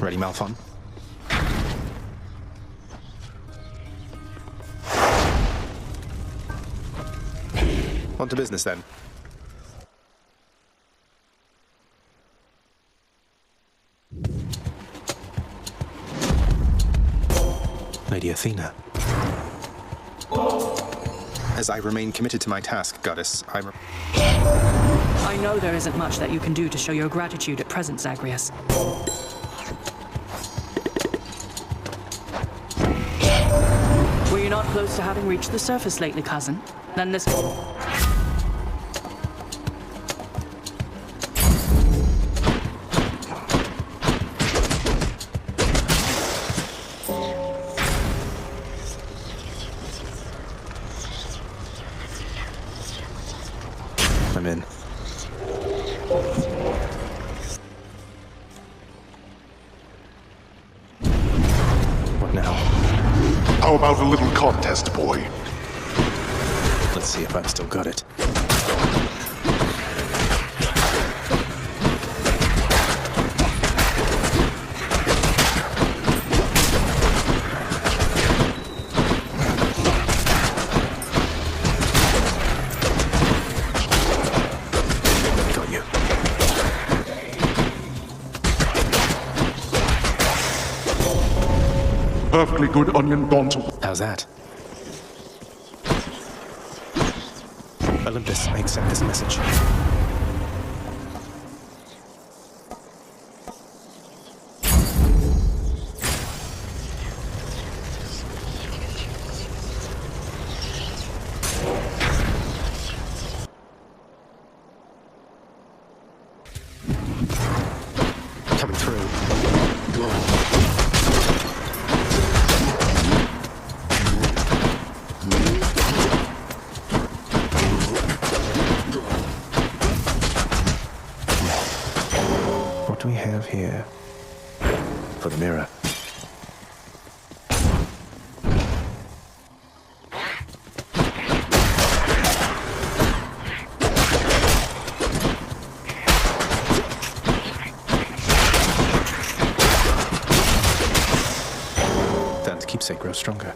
Ready, Malphon? On to business, then. Lady Athena. As I remain committed to my task, Goddess, I know there isn't much that you can do to show your gratitude at present, Zagreus. Were you not close to having reached the surface lately, cousin? Then this... I'm in. What now? How about a little contest, boy? Let's see if I've still got it. Got you. Perfectly good onion gone to... How's that? Olympus, I accept this message. Coming through. What do we have here? For the mirror. Dan's keepsake grows stronger.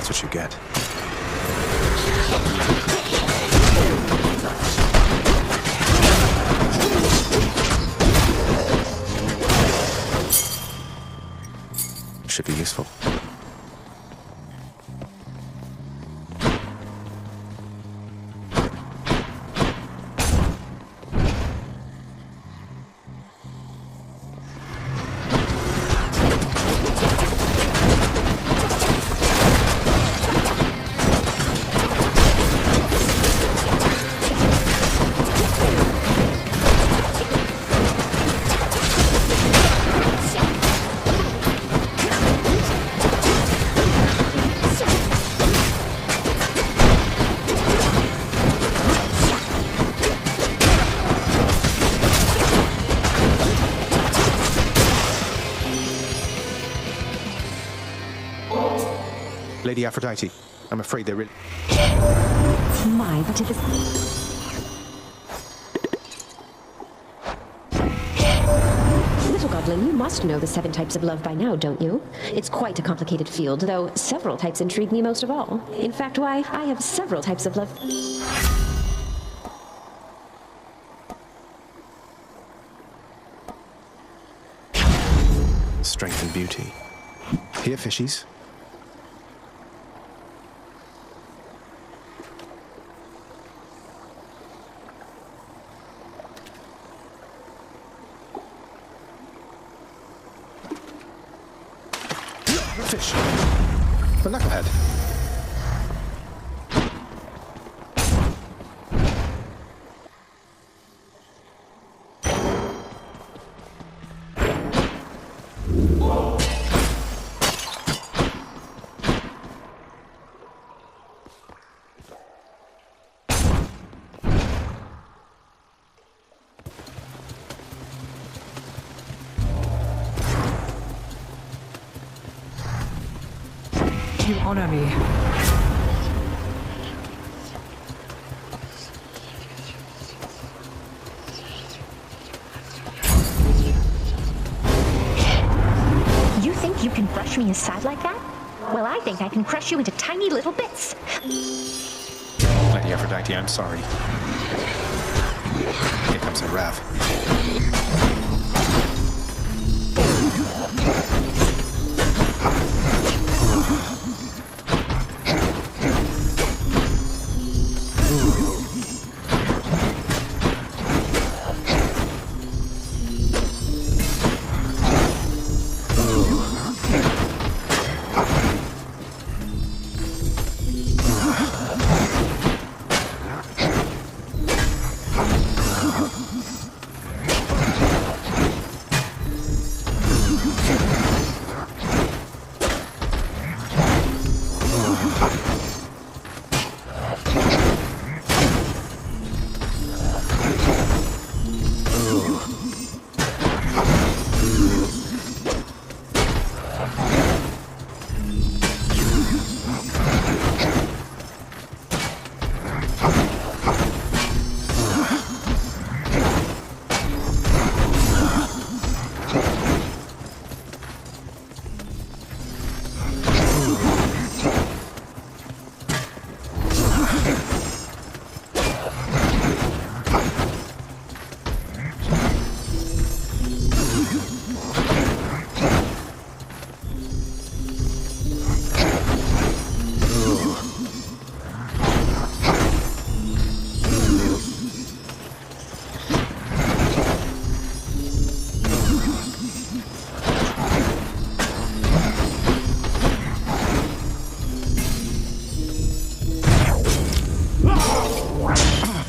What you get. Should be useful. Lady Aphrodite, I'm afraid they're really... My, but it is... Little Goblin, you must know the 7 types of love by now, don't you? It's quite a complicated field, though several types intrigue me most of all. In fact, why, I have several types of love... Strength and beauty. Here, fishies. Fish. The knucklehead. You honor me. You think you can brush me aside like that? Well, I think I can crush you into tiny little bits. Lady Aphrodite, I'm sorry. Here comes the Rav.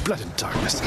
Blood and darkness.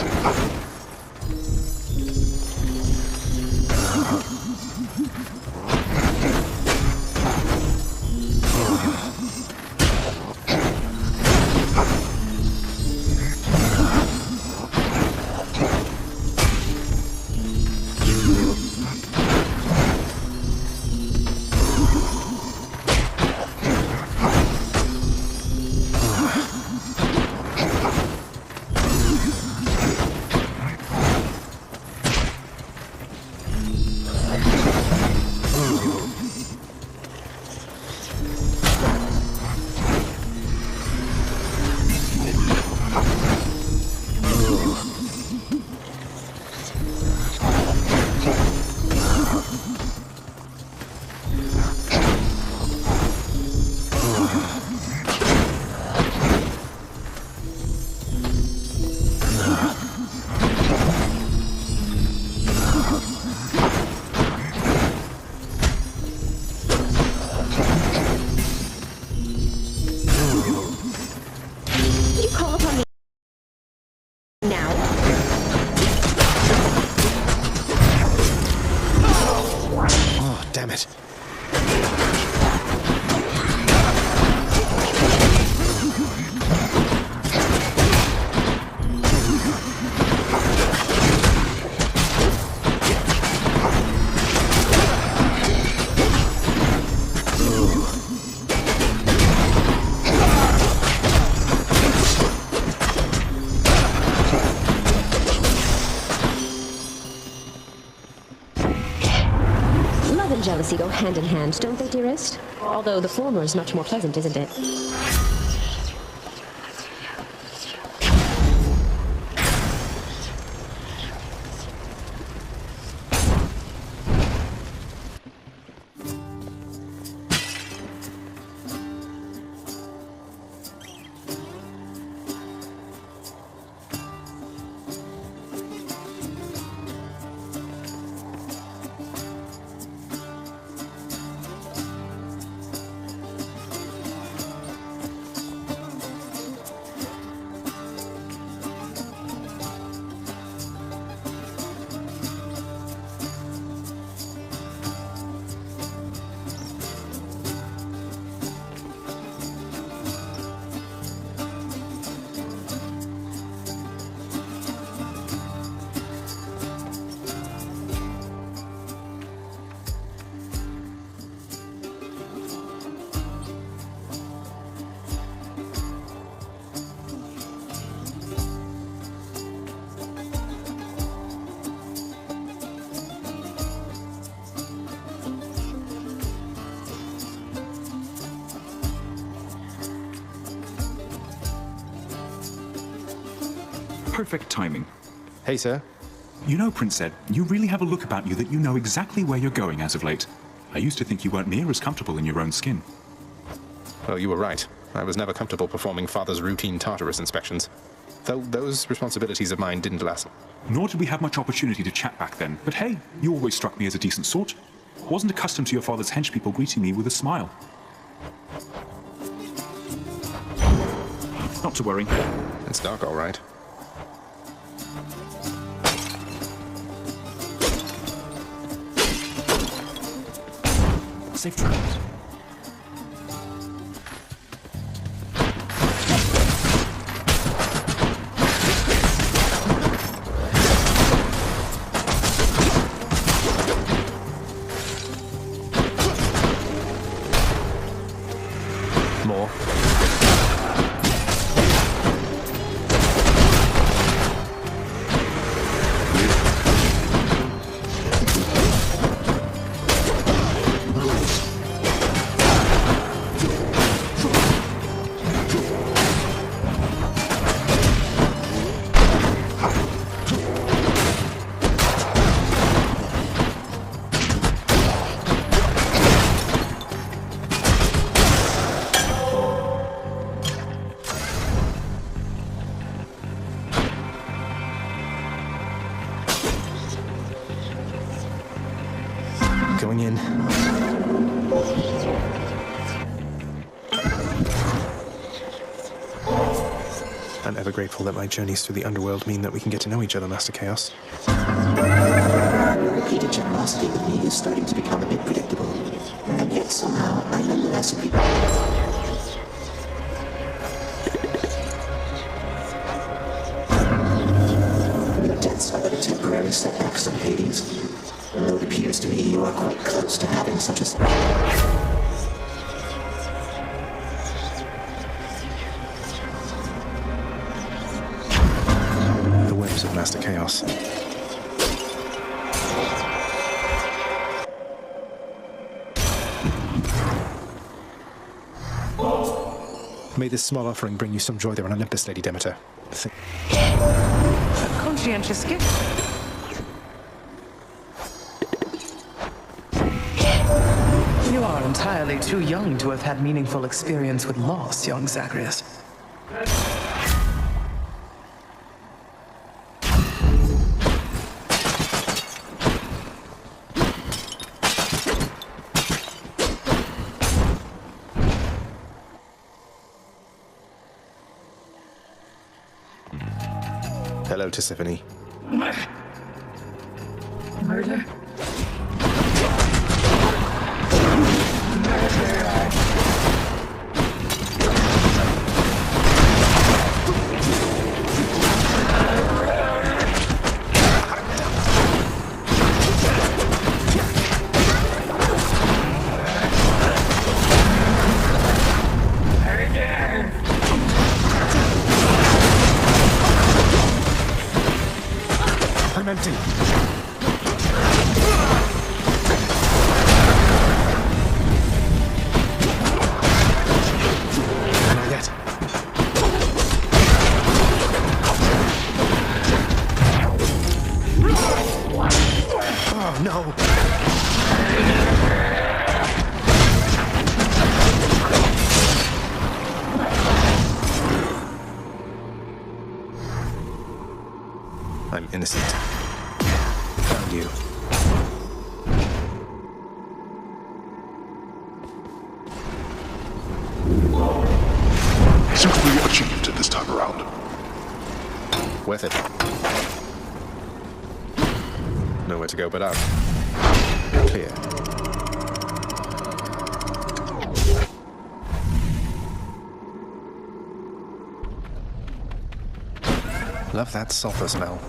Damn it. Jealousy go hand in hand, don't they, dearest? Although the former is much more pleasant, isn't it? Perfect timing. Hey, sir. You know, Prince Ed, you really have a look about you that you know exactly where you're going as of late. I used to think you weren't near as comfortable in your own skin. Well, you were right. I was never comfortable performing Father's routine Tartarus inspections. Though those responsibilities of mine didn't last. Nor did we have much opportunity to chat back then. But hey, you always struck me as a decent sort. Wasn't accustomed to your father's henchpeople greeting me with a smile. Not to worry. It's dark, all right. Safe travels. More. Going in. I'm ever grateful that my journeys through the underworld mean that we can get to know each other, Master Chaos. Your repeated generosity with me is starting to become a bit predictable. And yet somehow I nonetheless agree. The deaths are but a temporary setbacks of Hades. Though it appears to me you are quite close to having such a... The whims of Master Chaos. May this small offering bring you some joy there on Olympus, Lady Demeter. A conscientious gift. You are entirely too young to have had meaningful experience with loss, young Zagreus. Hello, Perséfone. Murder? I'm empty. Not yet. Oh, no. I'm innocent. Found you. Suitably achieved this time around. Worth it. Nowhere to go but up. Clear. Love that sulfur smell.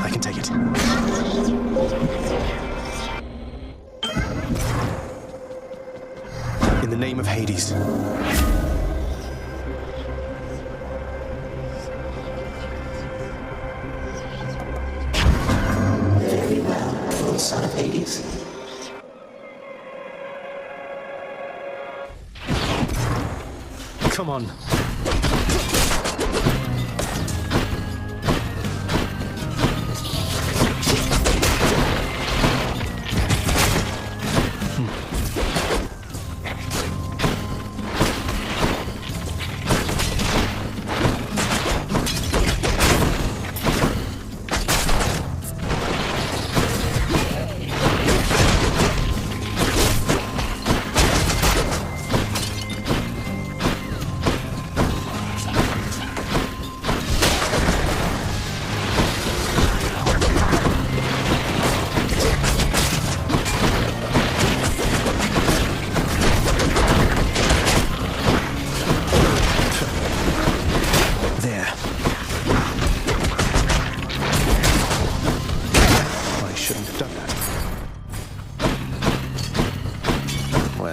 I can take it. In the name of Hades. Very well, O son of Hades. Come on.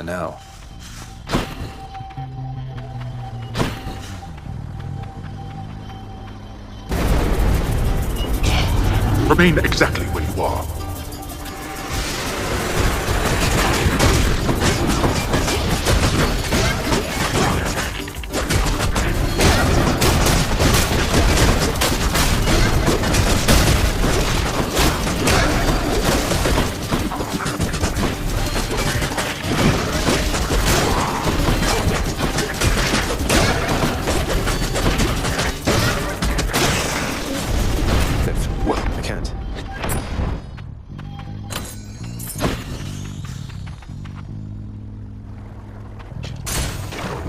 Now. Remain exactly where you are.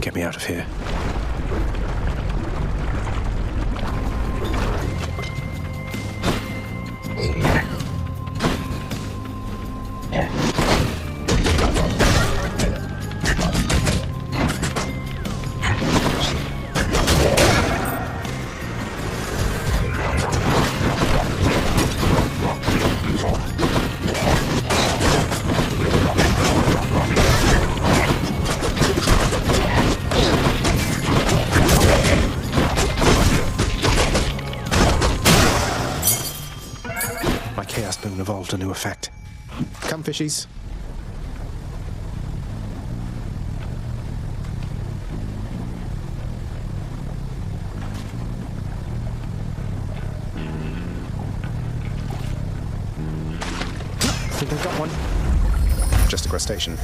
Get me out of here. Evolved a new effect. Come, fishies. Think I've got one. Just a crustacean.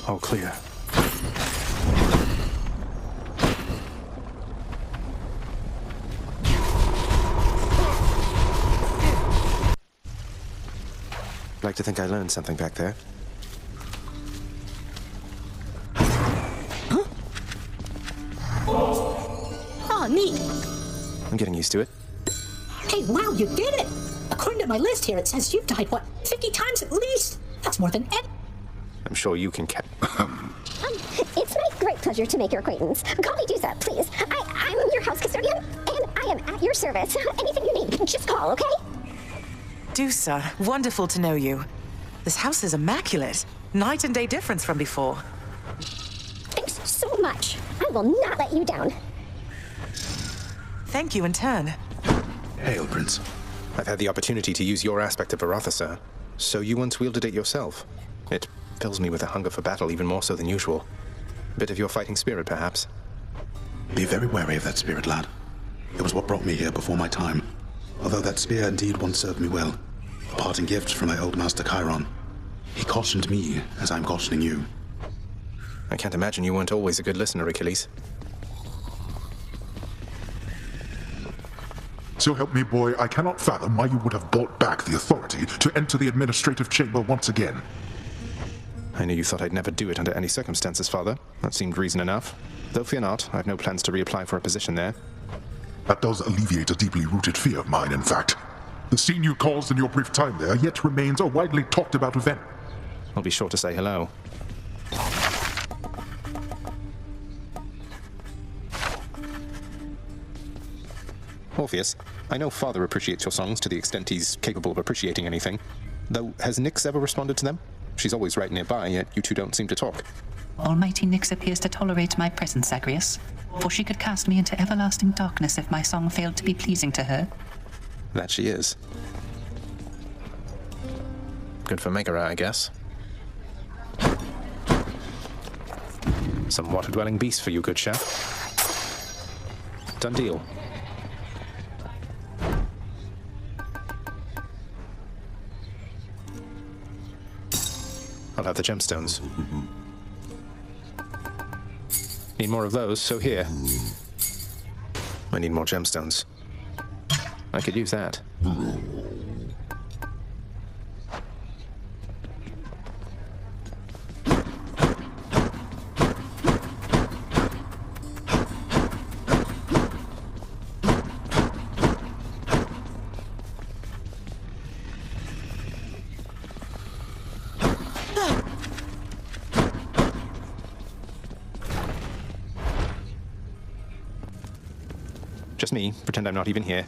All clear. Like to think I learned something back there. Huh? Oh, neat. I'm getting used to it. Hey, wow, you did it! According to my list here, it says you've died, what, 50 times at least? That's more than Ed. I'm sure you can It's my great pleasure to make your acquaintance. Call me Dusa, please. I'm your house custodian, and I am at your service. Anything you need, just call, okay? Dusa, wonderful to know you. This house is immaculate. Night and day difference from before. Thanks so much. I will not let you down. Thank you in turn. Hail, Prince. I've had the opportunity to use your aspect of Baratha, sir. So you once wielded it yourself. It fills me with a hunger for battle even more so than usual. A bit of your fighting spirit, perhaps. Be very wary of that spirit, lad. It was what brought me here before my time. Although that spear indeed once served me well. A parting gift from my old master Chiron. He cautioned me as I'm cautioning you. I can't imagine you weren't always a good listener, Achilles. So help me, boy, I cannot fathom why you would have bought back the authority to enter the administrative chamber once again. I knew you thought I'd never do it under any circumstances, Father. That seemed reason enough. Though fear not, I have no plans to reapply for a position there. That does alleviate a deeply rooted fear of mine, in fact. The scene you caused in your brief time there yet remains a widely talked about event. I'll be sure to say hello. Orpheus, I know Father appreciates your songs to the extent he's capable of appreciating anything. Though, has Nyx ever responded to them? She's always right nearby, yet you two don't seem to talk. Almighty Nyx appears to tolerate my presence, Zagreus, for she could cast me into everlasting darkness if my song failed to be pleasing to her. That she is. Good for Megara, I guess. Some water-dwelling beast for you, good chap. Done deal. I'll have the gemstones. Need more of those, so here. I need more gemstones. I could use that. Just me. Pretend I'm not even here.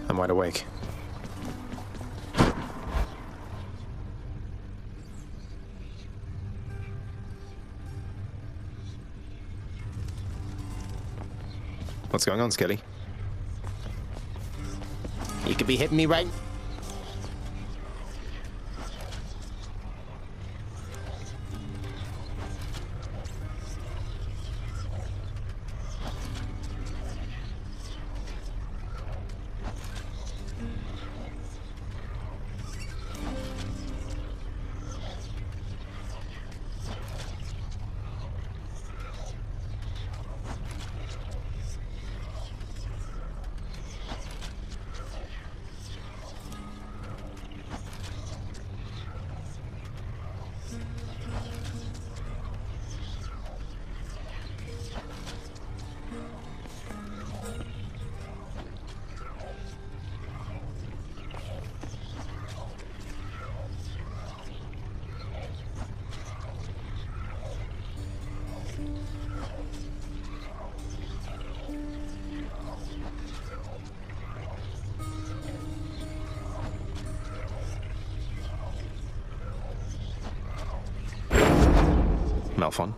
I'm wide awake. What's going on, Skelly? You could be hitting me right. Malphon.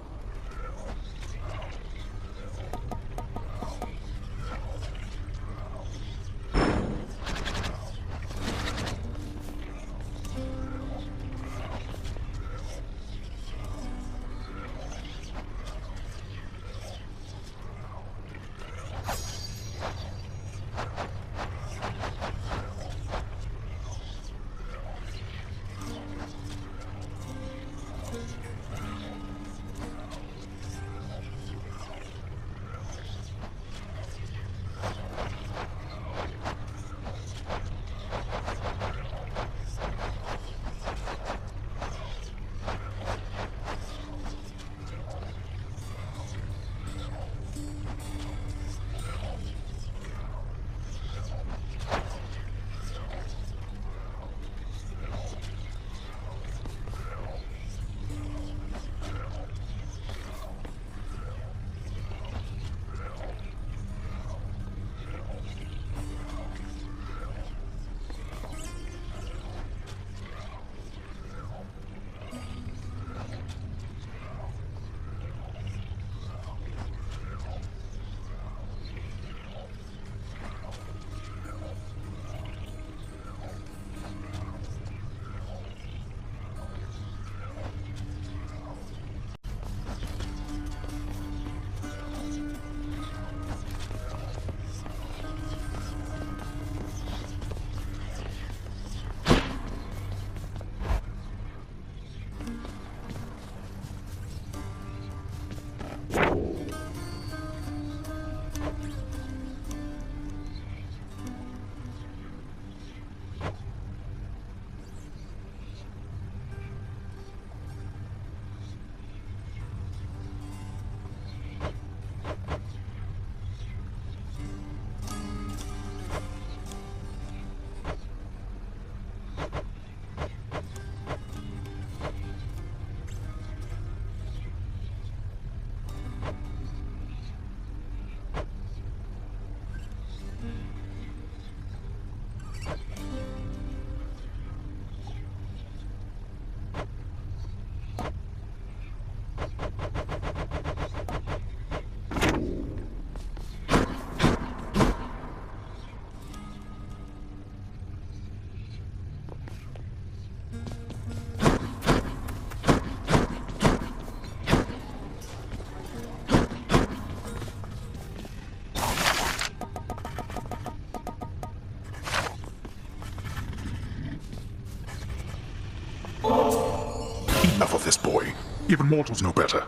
Enough of this, boy. Even mortals know better.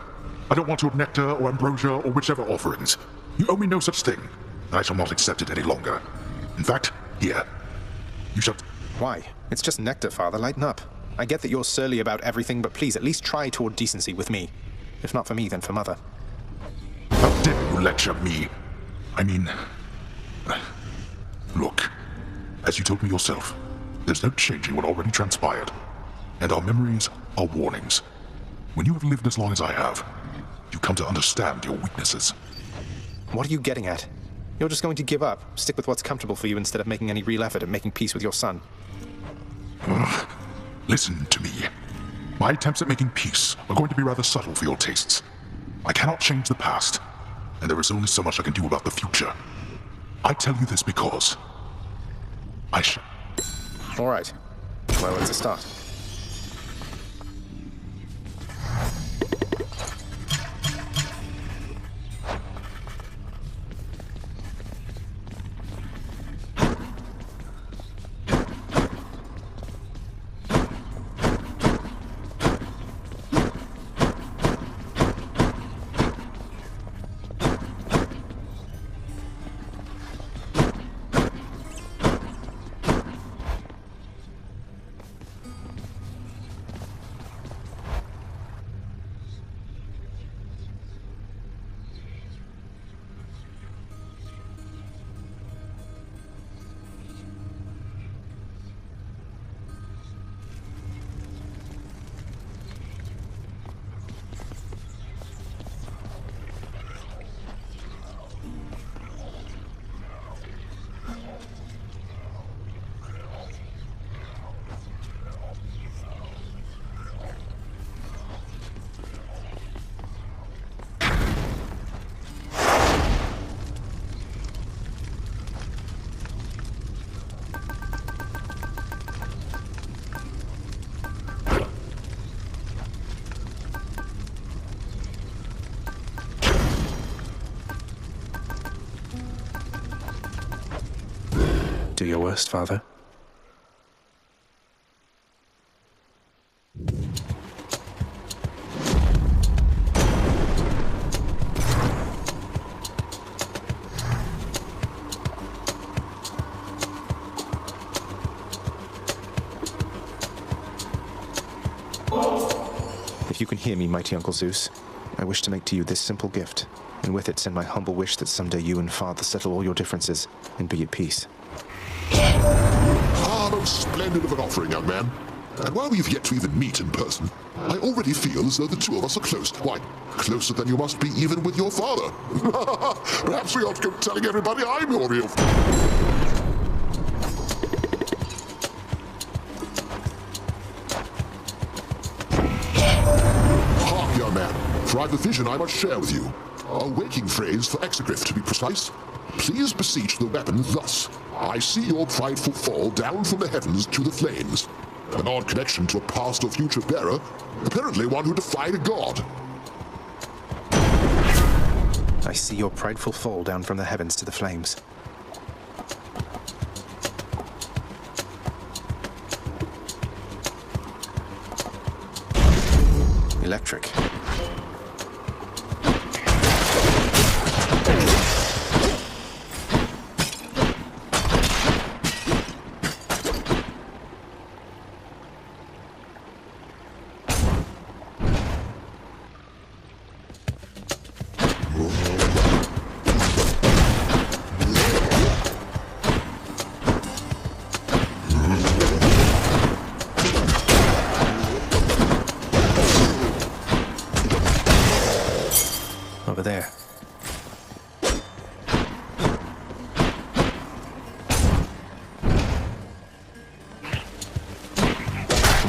I don't want your nectar or ambrosia or whichever offerings. You owe me no such thing, and I shall not accept it any longer. In fact, here. You shall... Why? It's just nectar, Father. Lighten up. I get that you're surly about everything, but please at least try toward decency with me. If not for me, then for Mother. How dare you lecture me? I mean... Look, as you told me yourself, there's no changing what already transpired. And our memories are warnings. When you have lived as long as I have, you come to understand your weaknesses. What are you getting at? You're just going to give up, stick with what's comfortable for you instead of making any real effort at making peace with your son. Listen to me. My attempts at making peace are going to be rather subtle for your tastes. I cannot change the past, and there is only so much I can do about the future. I tell you this because... I shall... All right. Well, it's a start. Do your worst, Father. If you can hear me, mighty Uncle Zeus, I wish to make to you this simple gift, and with it send my humble wish that someday you and Father settle all your differences and be at peace. Ah, most splendid of an offering, young man. And while we've yet to even meet in person, I already feel as though the two of us are close. Why, closer than you must be even with your father. Perhaps we ought to go telling everybody I'm your real... Hark, young man, for I've a vision I must share with you. A waking phrase for exegriff, to be precise. Please beseech the weapon thus. I see your prideful fall down from the heavens to the flames. An odd connection to a past or future bearer, apparently one who defied a god. I see your prideful fall down from the heavens to the flames. Electric. Over there.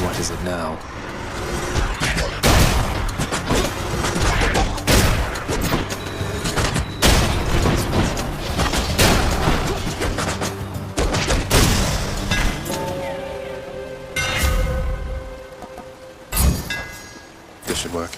What is it now? This should work.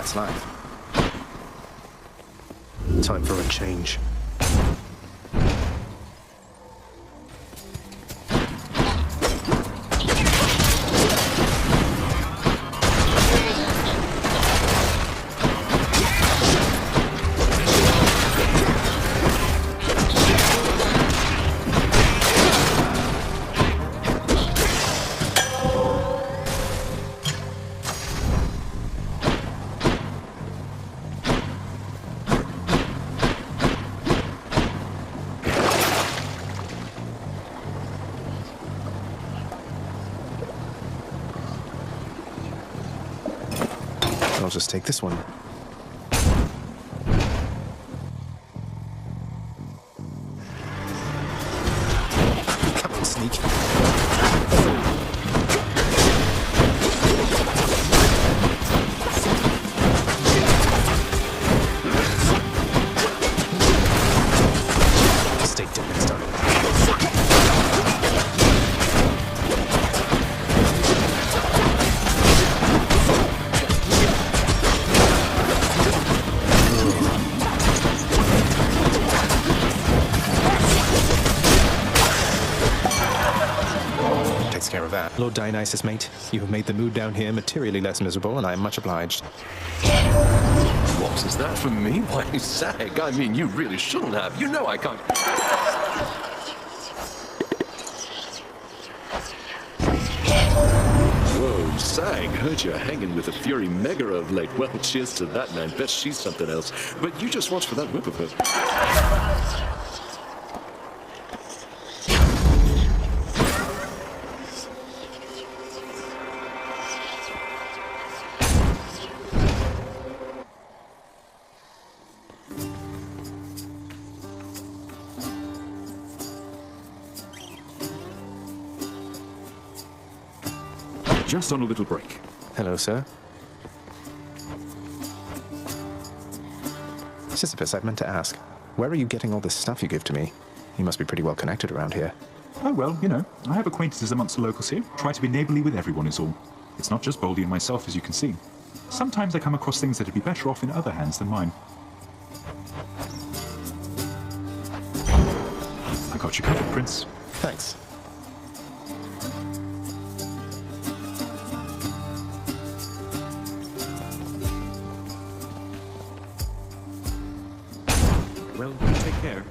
That's life. Time for a change. I'll just take this one. Come on, sneak. Stay dead next time. Care of that. Lord Dionysus, mate, you have made the mood down here materially less miserable, and I am much obliged. What is that from me? Why, Zag, I mean, you really shouldn't have. You know I can't... Whoa, Zag, heard you're hanging with a Fury Mega of late. Well, cheers to that, man. Bet she's something else. But you just watch for that whip of hers. Just on a little break. Hello, sir. Sisyphus, I meant to ask, where are you getting all this stuff you give to me? You must be pretty well connected around here. Oh, well, you know, I have acquaintances amongst the locals here. Try to be neighbourly with everyone is all. It's not just Baldy and myself, as you can see. Sometimes I come across things that'd be better off in other hands than mine. I got you covered, Prince. Thanks. Well, you take care.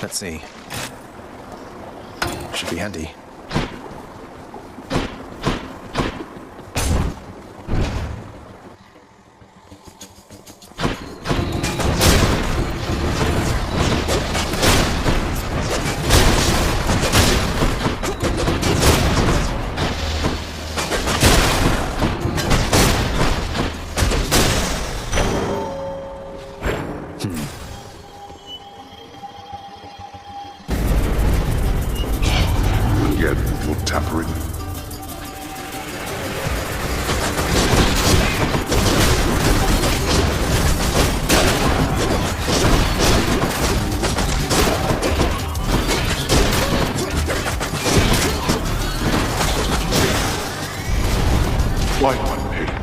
Let's see. Should be handy.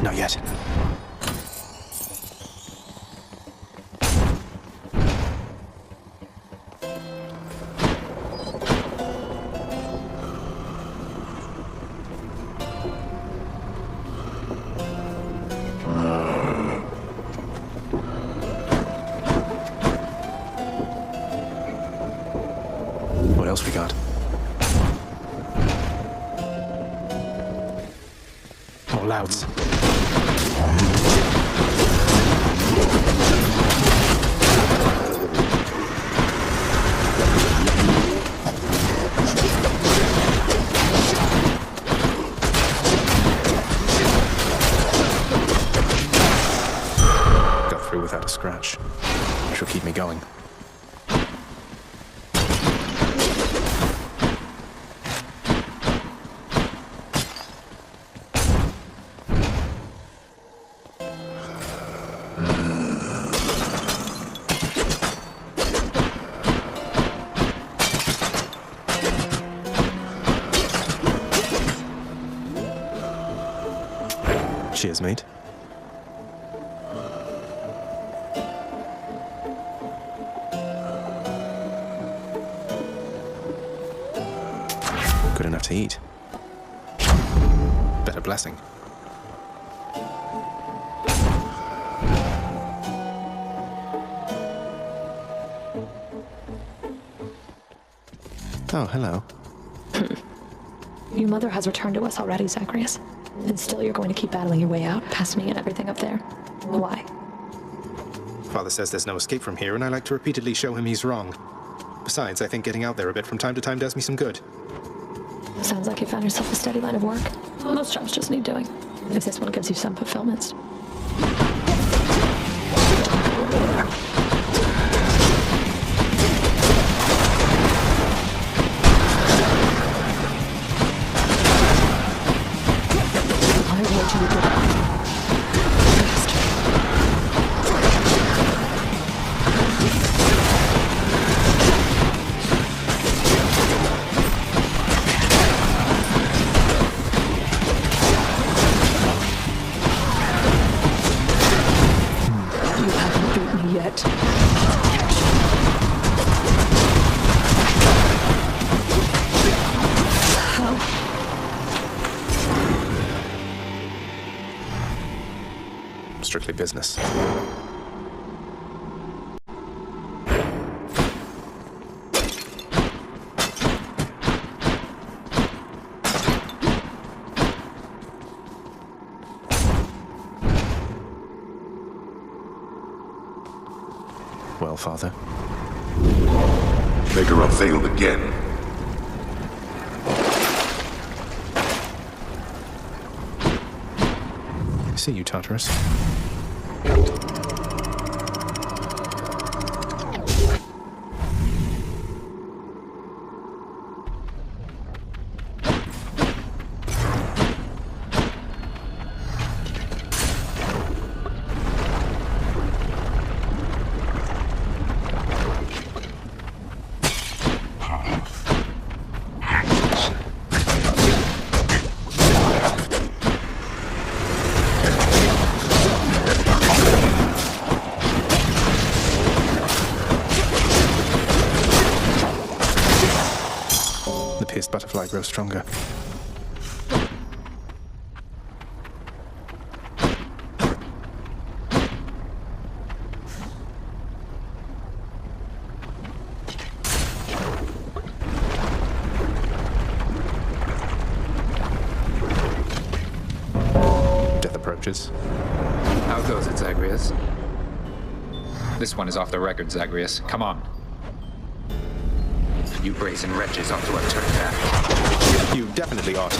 Not yet. What else we got? More louds. Cheers, mate. Good enough to eat. Better blessing. Oh, hello. Your mother has returned to us already, Zagreus. And still you're going to keep battling your way out, past me and everything up there. Why? Father says there's no escape from here, and I like to repeatedly show him he's wrong. Besides, I think getting out there a bit from time to time does me some good. Sounds like you found yourself a steady line of work. Most jobs just need doing. If this one gives you some fulfillment. Strictly business. Well, Father? Maker have failed again. See you, Tartarus. Butterfly grows stronger. Death approaches. How goes it, Zagreus? This one is off the record, Zagreus. Come on. You brazen wretches ought to have turned back. You definitely ought.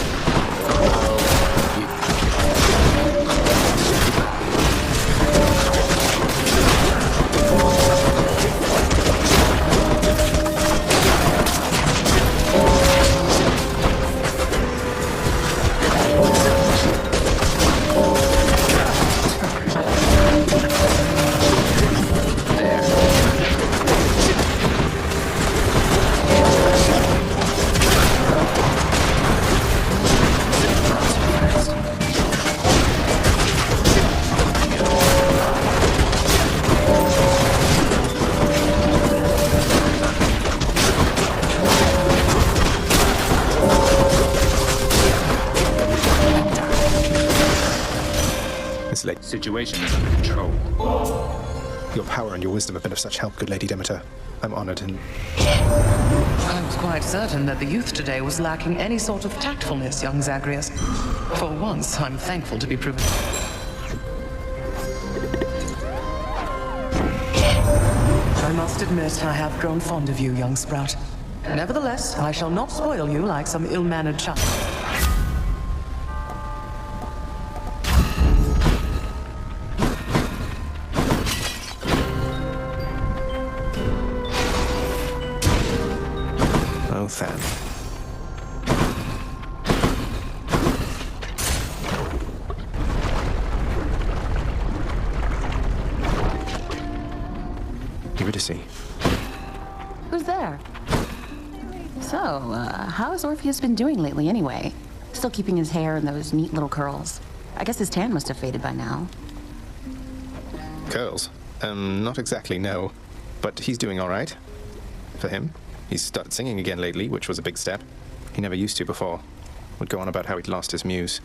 Situation is under control. Your power and your wisdom have been of such help, good Lady Demeter. I'm honored and... I was quite certain that the youth today was lacking any sort of tactfulness, young Zagreus. For once, I'm thankful to be proven. I must admit, I have grown fond of you, young sprout. Nevertheless, I shall not spoil you like some ill-mannered child. Fan. Eurydice. Who's there? So, how has Orpheus been doing lately anyway? Still keeping his hair in those neat little curls? I guess his tan must have faded by now. Curls? Not exactly, no. But he's doing all right. For him. He's started singing again lately, which was a big step. He never used to before. Would go on about how he'd lost his muse.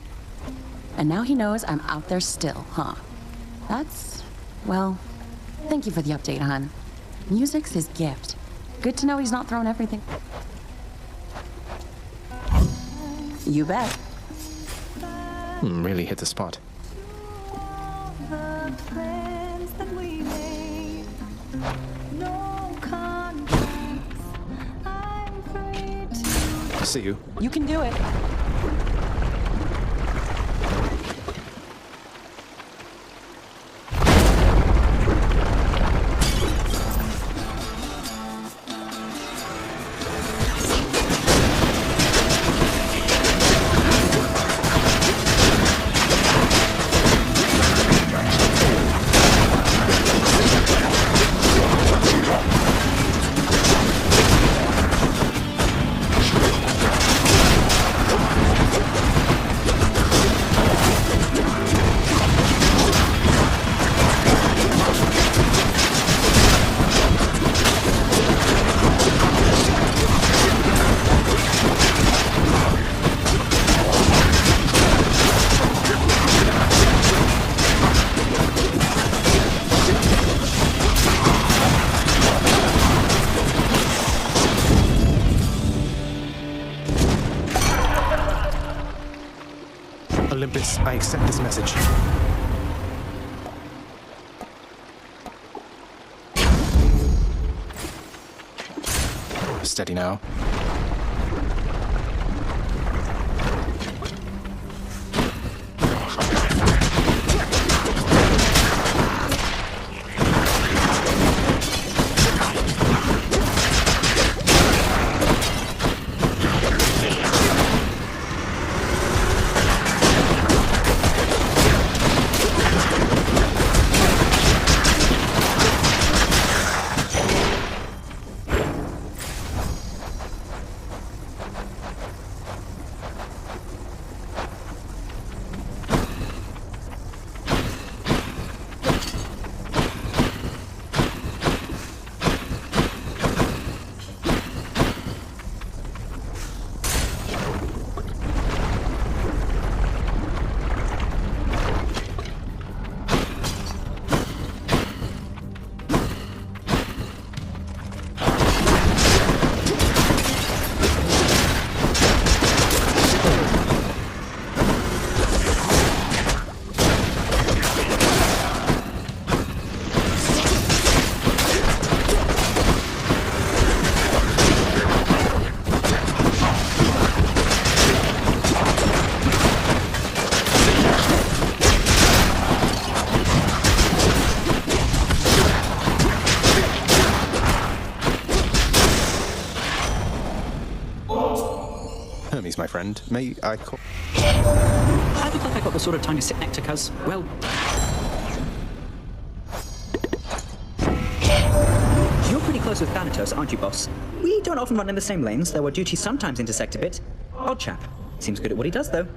And now he knows I'm out there still, huh? That's... well, thank you for the update, hon. Music's his gift. Good to know he's not throwing everything. You bet. Really hit the spot. See you. You can do it. Olympus, I accept this message. Steady now. My friend, may I call? I look like I got the sort of time to sit next to cuz, well... You're pretty close with Thanatos, aren't you, boss? We don't often run in the same lanes, though our duties sometimes intersect a bit. Odd chap. Seems good at what he does, though.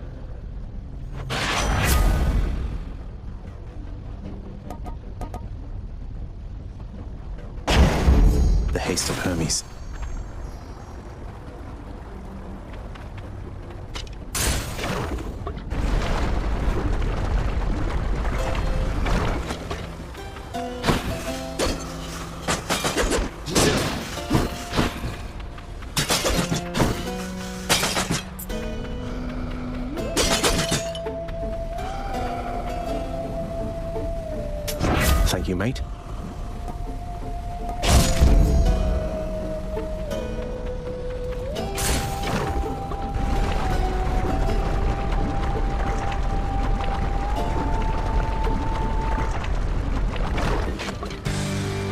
The haste of Hermes. Thank you, mate.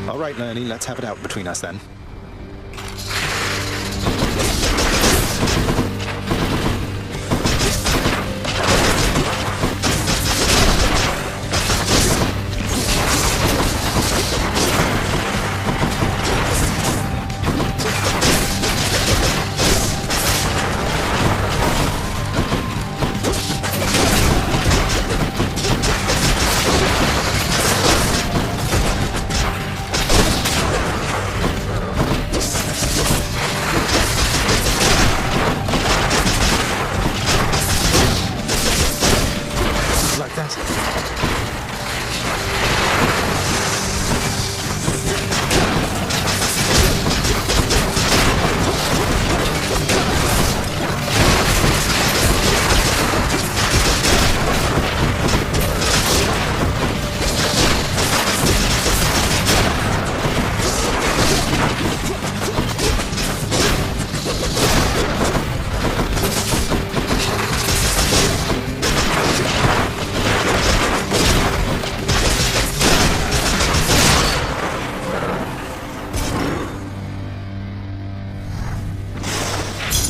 All right, Lerny, let's have it out between us then.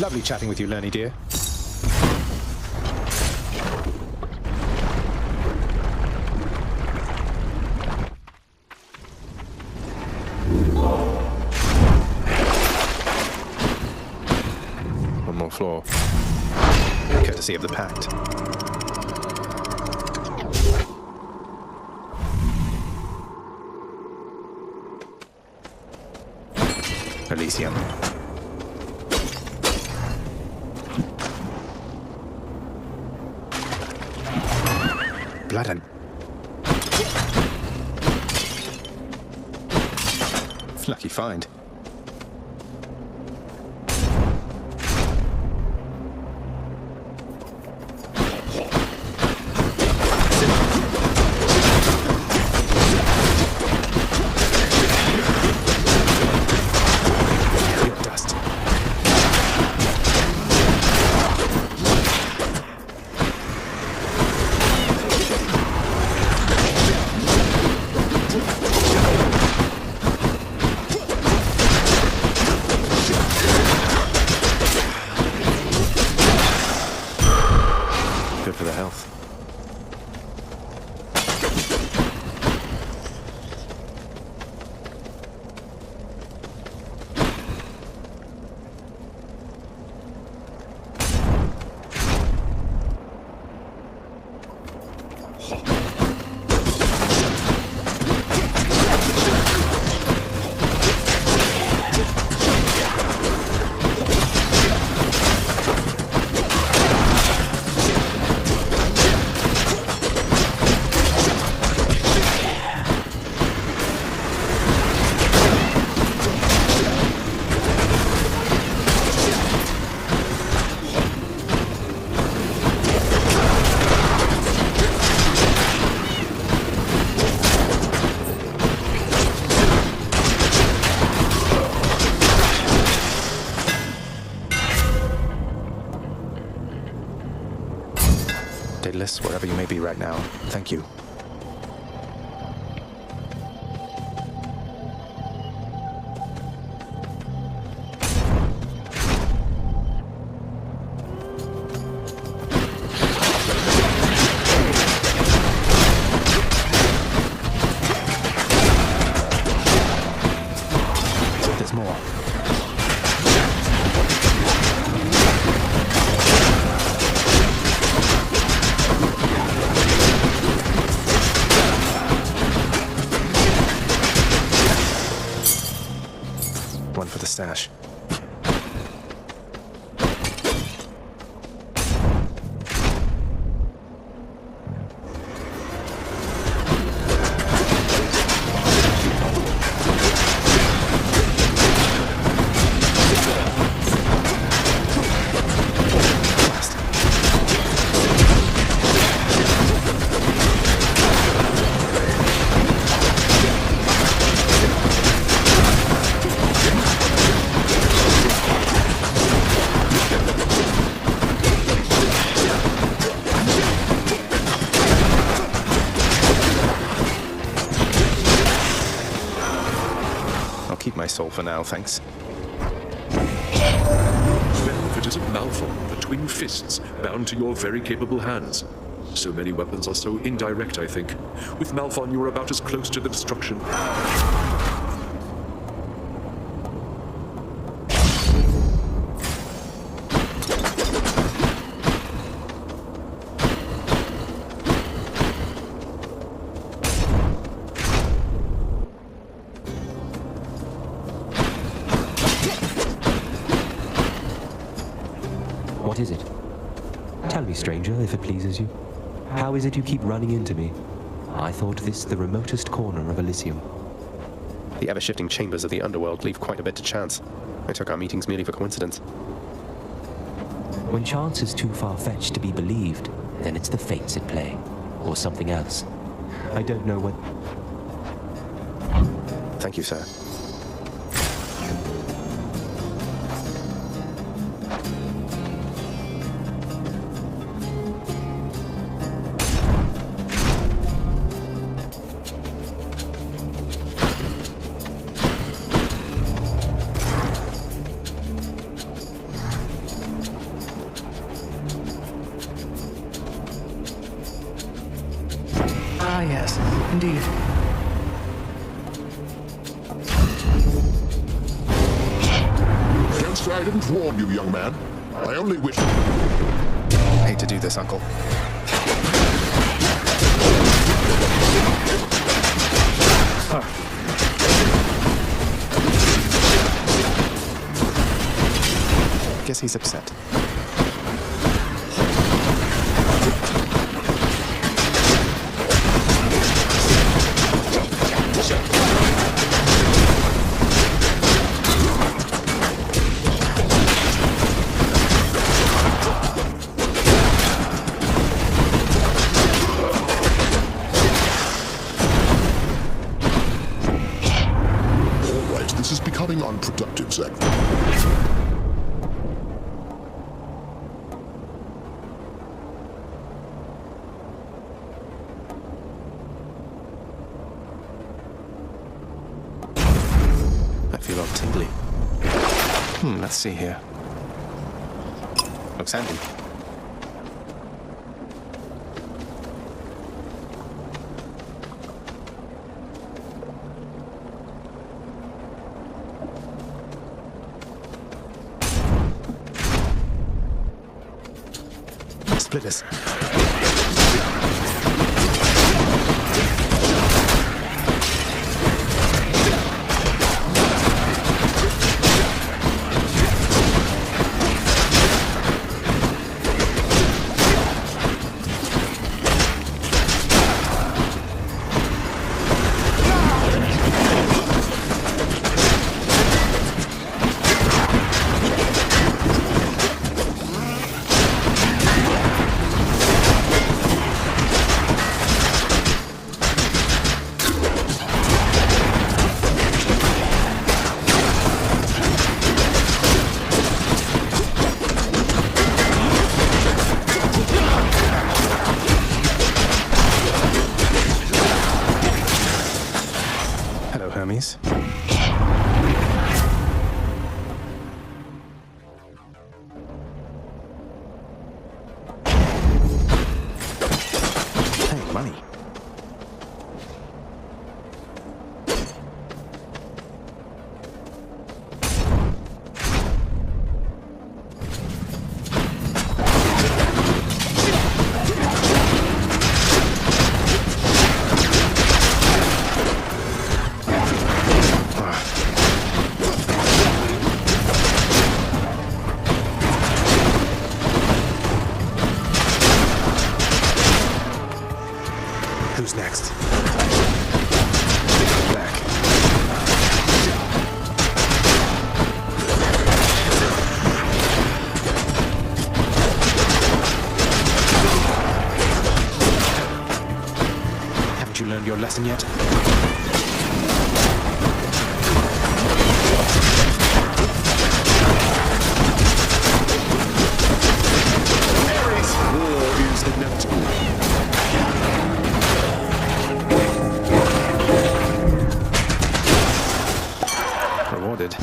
Lovely chatting with you, Lerny dear. One more floor. Courtesy of the Pact. Elysium. Blood and... Lucky find. Daedalus, wherever you may be right now, thank you. There's more. One for the stash. Keep my soul for now, thanks. Benefit of Malphon, the twin fists, bound to your very capable hands. So many weapons are so indirect, I think. With Malphon, you are about as close to the destruction. What is it? Tell me, stranger, if it pleases you. How is it you keep running into me? I thought this the remotest corner of Elysium. The ever-shifting chambers of the underworld leave quite a bit to chance. I took our meetings merely for coincidence. When chance is too far-fetched to be believed, then it's the fates at play. Or something else. I don't know what... Thank you, sir. Indeed. Can't say I didn't warn you, young man. I only wish... Hate to do this, Uncle. Guess he's upset. All right, this is becoming unproductive, Zach. Feel all tingly. Let's see here. Looks handy. Splitters. Hermes. Hey, money. Who's next? Back. Haven't you learned your lesson yet? War is inevitable. Rewarded.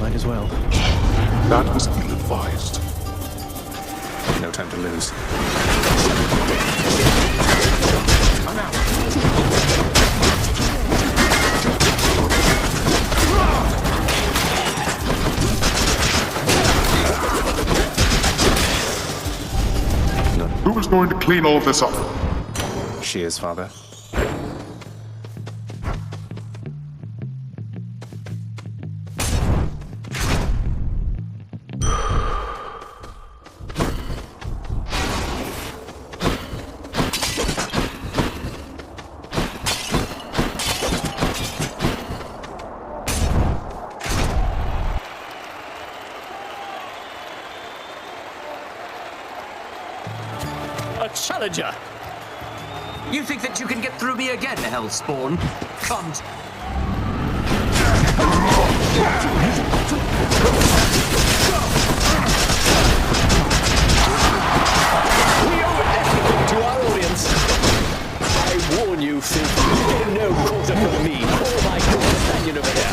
Might as well. That was ill-advised. No time to lose. I'm out. Who is going to clean all this up? She is, Father. A challenger! You think that you can get through me again, Hellspawn? comes. We owe everything to our audience. I warn you, Sid, you get no quarter from me or my companion over there.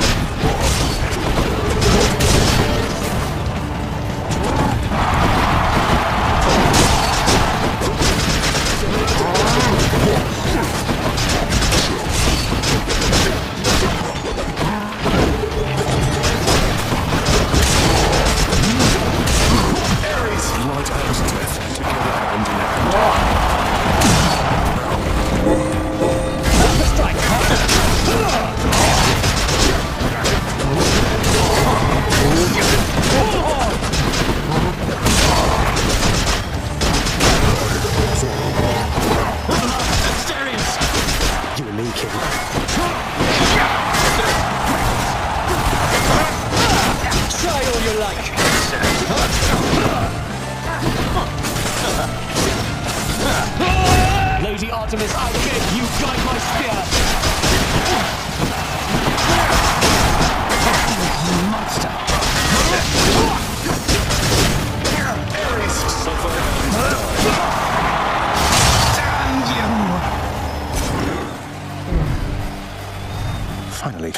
Finally.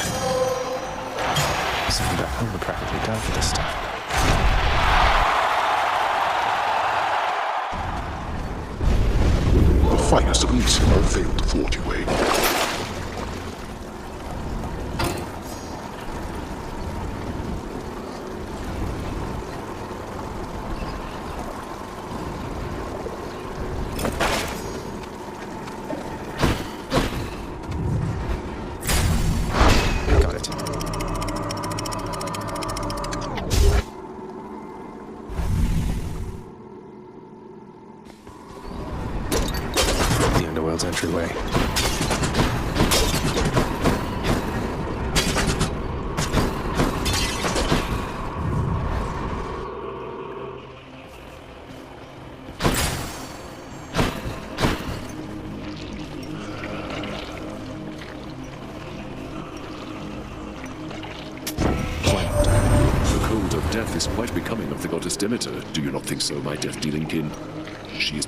Someone back home are practically done for this stuff. The finest of Elysium failed to thwart your way. Entryway. The cold of death is quite becoming of the goddess Demeter. Do you not think so, my death-dealing kin? She is...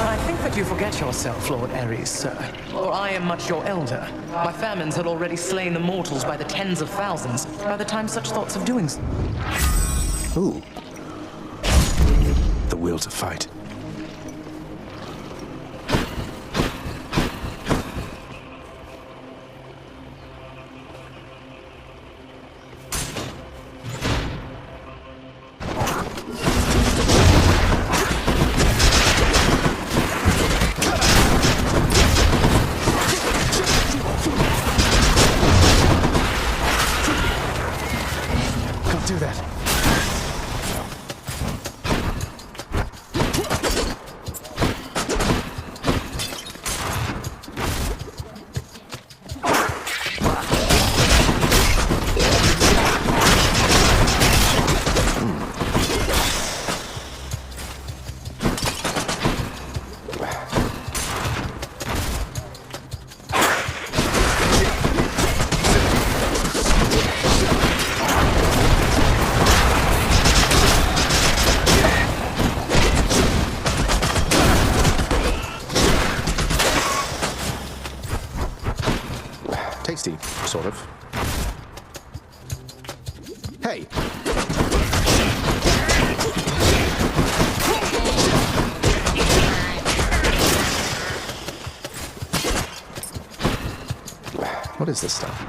I think that you forget yourself, Lord Ares, sir. For I am much your elder. My famines had already slain the mortals by the tens of thousands by the time such thoughts of doing so. Ooh. The will to fight. Tasty, sort of. Hey! What is this stuff?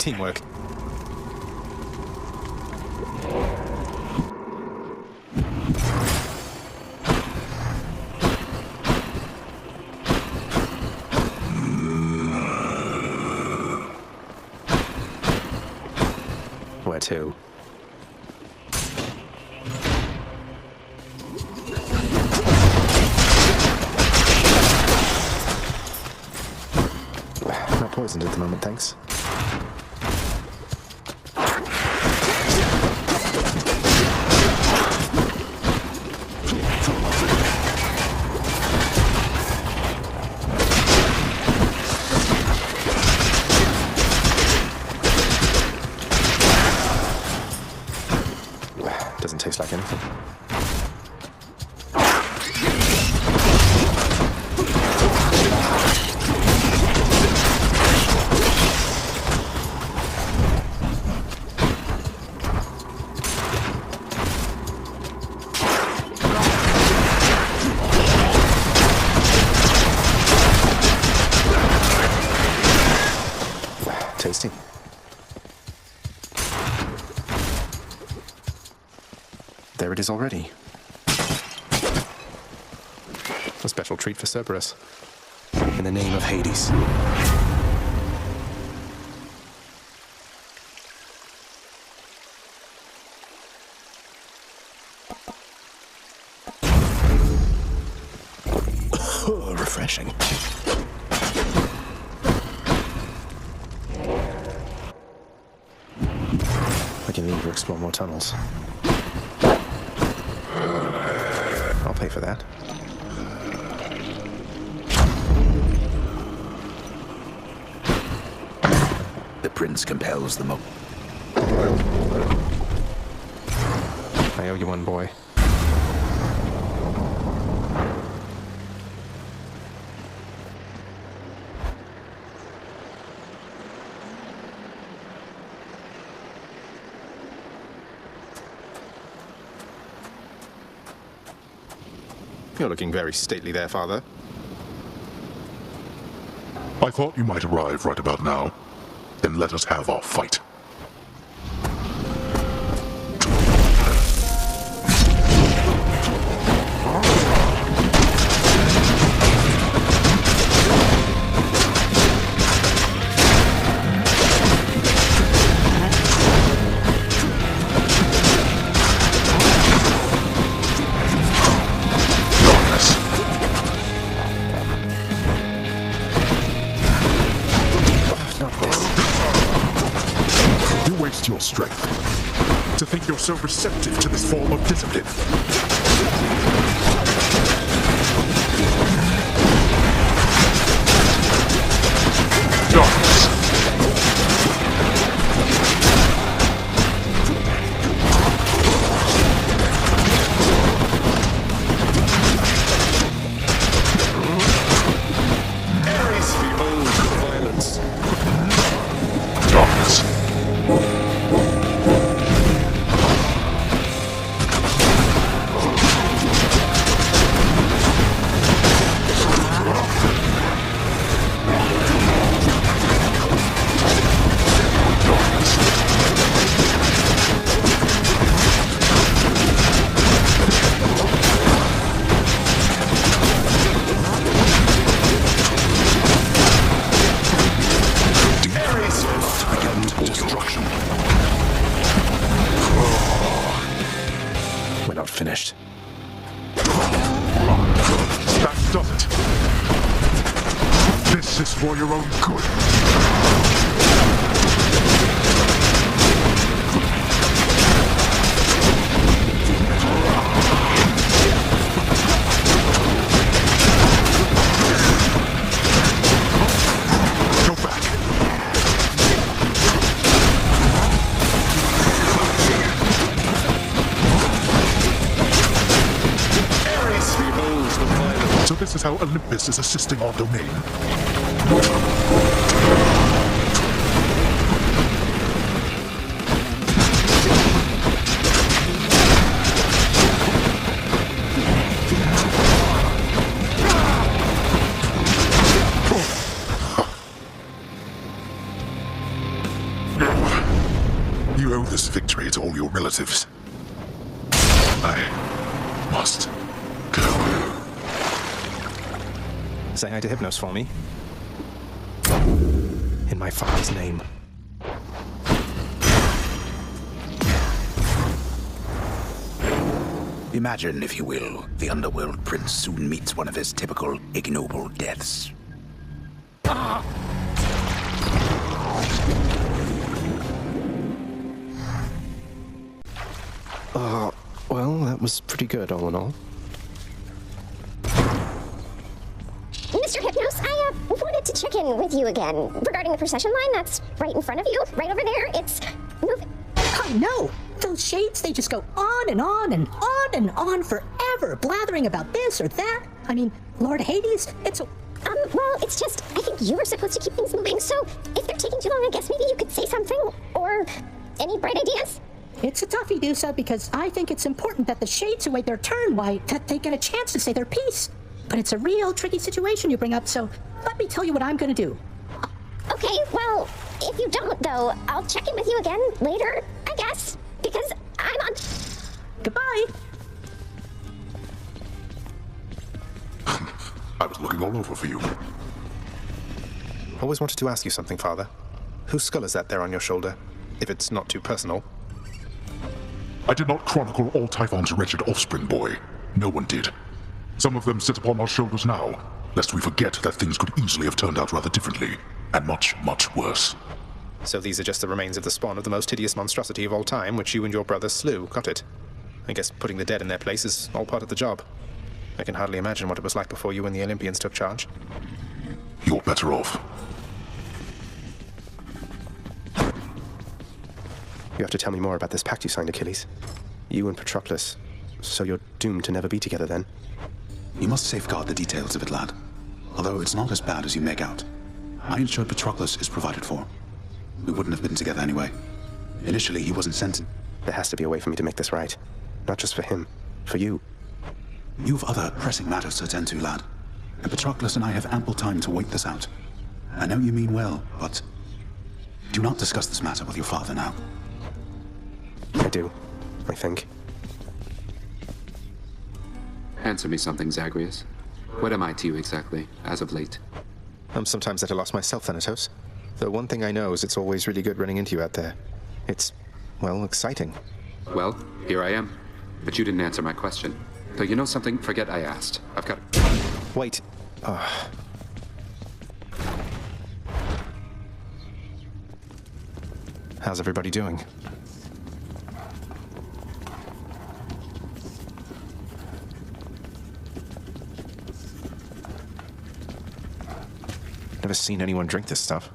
Teamwork. Where to? Not poisoned at the moment, thanks. Doesn't taste like anything. Tasty. There it is already. A special treat for Cerberus. In the name of Hades. Refreshing. I can leave or explore more tunnels. I'll pay for that. The prince compels the moment. I owe you one, boy. You're looking very stately there, Father. I thought you might arrive right about now. Then let us have our fight. Your strength to think you're so receptive to this form of discipline. Darkness. Ares behold violence. Darkness. Finished. That does it. This is for your own good. Go back. So this is how Olympus is assisting our domain. You owe this victory to all your relatives. I must go. Say hi to Hypnos for me. In my father's name. Imagine, if you will, the underworld prince soon meets one of his typical ignoble deaths. Well, that was pretty good, all in all. Mr. Hypnos, I wanted to check in with you again regarding the procession line that's right in front of you, right over there. It's moving. I know! Those shades, they just go on and on and on and on forever, blathering about this or that. I mean, Lord Hades, it's a... well, it's just, I think you were supposed to keep things moving, so if they're taking too long, I guess maybe you could say something, or any bright ideas? It's a toughie, Dusa, because I think it's important that the shades who wait their turn, that they get a chance to say their piece. But it's a real tricky situation you bring up, so let me tell you what I'm gonna do. Okay, well, if you don't, though, I'll check in with you again later, I guess, because I'm on... Goodbye! I was looking all over for you. Always wanted to ask you something, Father. Whose skull is that there on your shoulder? If it's not too personal. I did not chronicle all Typhon's wretched offspring, boy. No one did. Some of them sit upon our shoulders now, lest we forget that things could easily have turned out rather differently, and much, much worse. So these are just the remains of the spawn of the most hideous monstrosity of all time, which you and your brothers slew, got it? I guess putting the dead in their place is all part of the job. I can hardly imagine what it was like before you and the Olympians took charge. You're better off. You have to tell me more about this pact you signed, Achilles. You and Patroclus. So you're doomed to never be together, then? You must safeguard the details of it, lad. Although it's not as bad as you make out. I ensured Patroclus is provided for. We wouldn't have been together anyway. Initially, he wasn't sent. There has to be a way for me to make this right. Not just for him. For you. You've other pressing matters to attend to, lad. And Patroclus and I have ample time to wait this out. I know you mean well, but... do not discuss this matter with your father now. I do, I think. Answer me something, Zagreus. What am I to you exactly, as of late? I'm sometimes at a loss myself, Thanatos. Though one thing I know is it's always really good running into you out there. It's, well, exciting. Well, here I am. But you didn't answer my question. Though you know something? Forget I asked. I've got... Wait. How's everybody doing? Never seen anyone drink this stuff.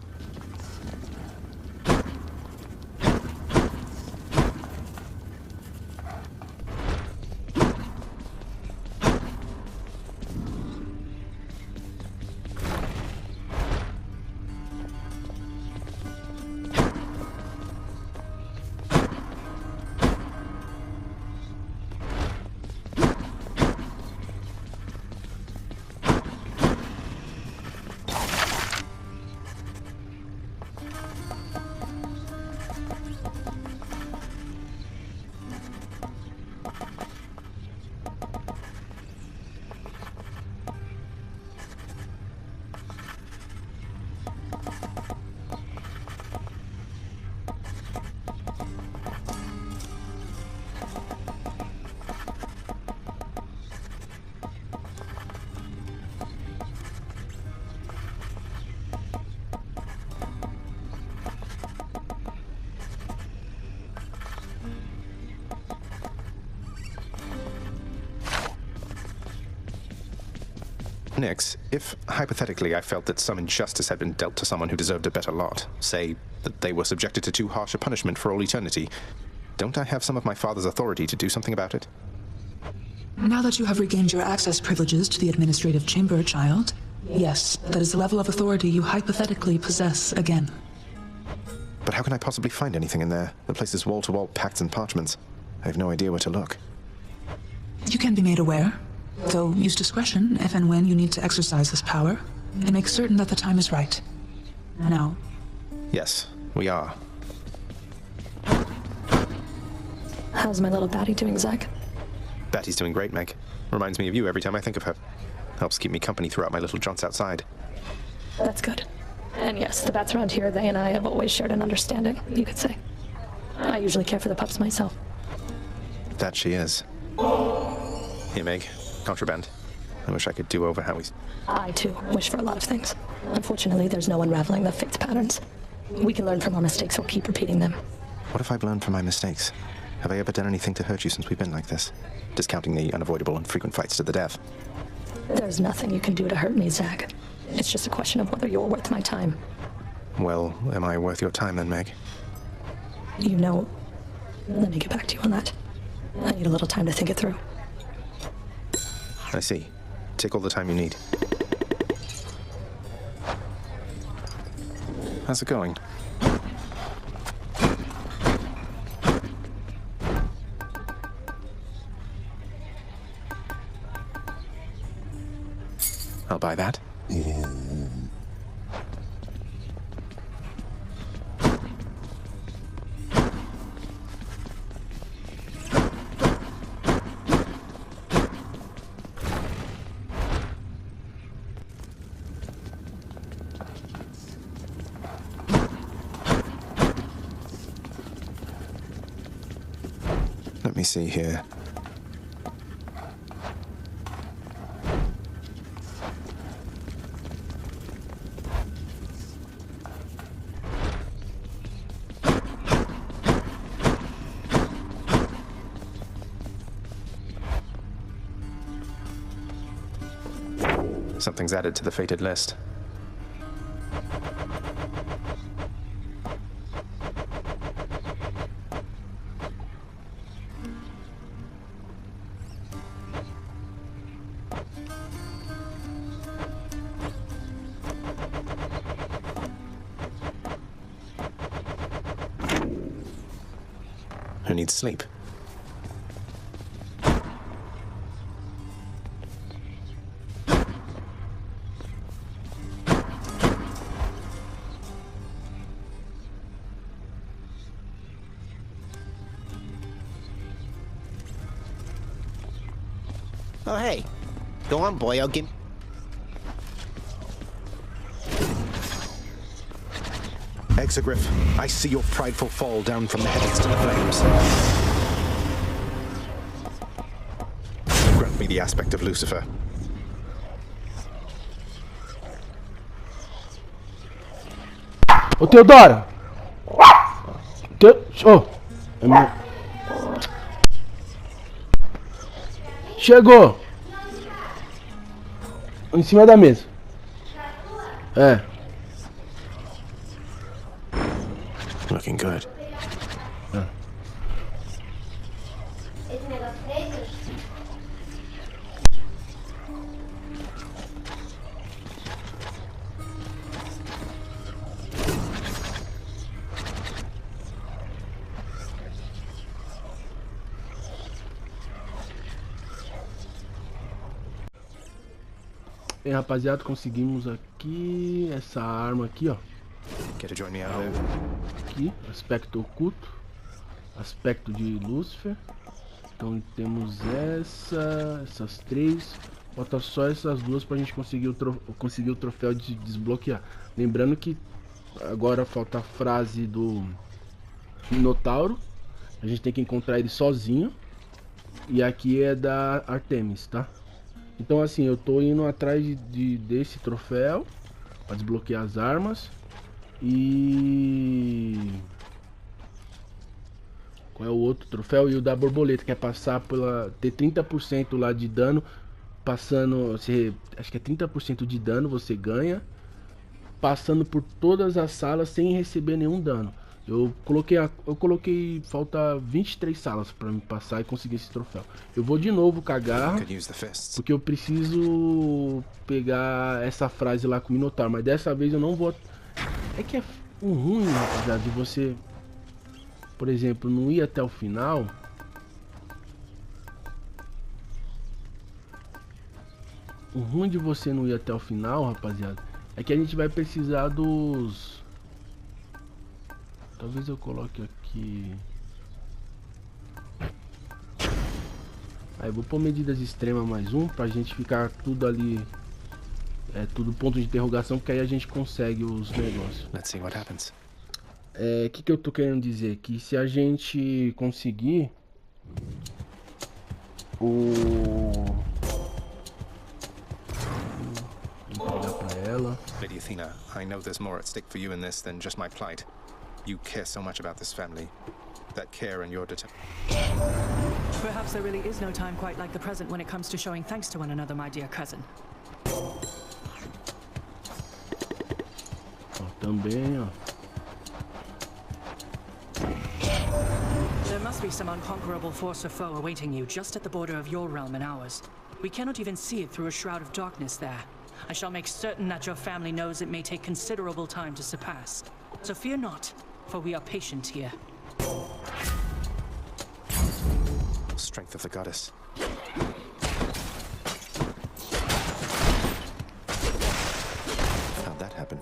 Nyx, if, hypothetically, I felt that some injustice had been dealt to someone who deserved a better lot, say, that they were subjected to too harsh a punishment for all eternity, don't I have some of my father's authority to do something about it? Now that you have regained your access privileges to the administrative chamber, child, yes, that is the level of authority you hypothetically possess again. But how can I possibly find anything in there? The place is wall-to-wall pacts and parchments. I have no idea where to look. You can be made aware, though use discretion if and when you need to exercise this power, and make certain that the time is right. Now. Yes, we are. How's my little baddie doing, Zag? Batty's doing great, Meg. Reminds me of you every time I think of her. Helps keep me company throughout my little jaunts outside. That's good. And yes, the bats around here, they and I have always shared an understanding, you could say. I usually care for the pups myself. That she is. Here, Meg. Contraband. I wish I could do over how we... I, too, wish for a lot of things. Unfortunately, there's no unraveling the fate's patterns. We can learn from our mistakes or keep repeating them. What if I've learned from my mistakes? Have I ever done anything to hurt you since we've been like this? Discounting the unavoidable and frequent fights to the death. There's nothing you can do to hurt me, Zag. It's just a question of whether you're worth my time. Well, am I worth your time then, Meg? You know... Let me get back to you on that. I need a little time to think it through. I see. Take all the time you need. How's it going? I'll buy that. Let me see here. Something's added to the fated list. Who needs sleep? Oh, hey. Go on, boy. I'll give... Zagreus, I see your prideful fall down from the heavens to the flames. Grant me the aspect of Lucifer. Ô, Teodora! Chegou! Em cima da mesa. É. Looking good. Bem, rapaziada, conseguimos aqui essa arma aqui, ó. Aqui, aspecto oculto, aspecto de Lúcifer. Então temos essas três. Falta só essas duas pra gente conseguir o troféu de desbloquear. Lembrando que agora falta a frase do Minotauro. A gente tem que encontrar ele sozinho. E aqui é da Artemis, tá? Então assim, eu tô indo atrás desse troféu para desbloquear as armas. E... qual é o outro troféu? E o da borboleta, que é passar pela... ter 30% lá de dano. Passando... acho que é 30% de dano você ganha. Passando por todas as salas sem receber nenhum dano. Eu coloquei falta 23 salas para me passar e conseguir esse troféu. Eu vou de novo cagar, porque eu preciso pegar essa frase lá com o Minotauro, mas dessa vez eu não vou... É que é um ruim, rapaziada, de você, por exemplo, não ir até o final. O ruim de você não ir até o final, rapaziada, é que a gente vai precisar dos... Talvez eu coloque aqui... Aí vou pôr medidas extremas mais um, pra gente ficar tudo ali, tudo ponto de interrogação, porque aí a gente consegue os negócios. Let's see what happens. Que eu tô querendo dizer? Que se a gente conseguir entregar pra ela. Lady Athena, I know there's more at stake for you in this than just my plight. You care so much about this family. That care and your Perhaps there really is no time quite like the present when it comes to showing thanks to one another, my dear cousin. Também, ó. There must be some unconquerable force or foe awaiting you just at the border of your realm and ours. We cannot even see it through a shroud of darkness there. I shall make certain that your family knows it may take considerable time to surpass. So fear not, for we are patient here. Strength of the goddess. How'd that happen?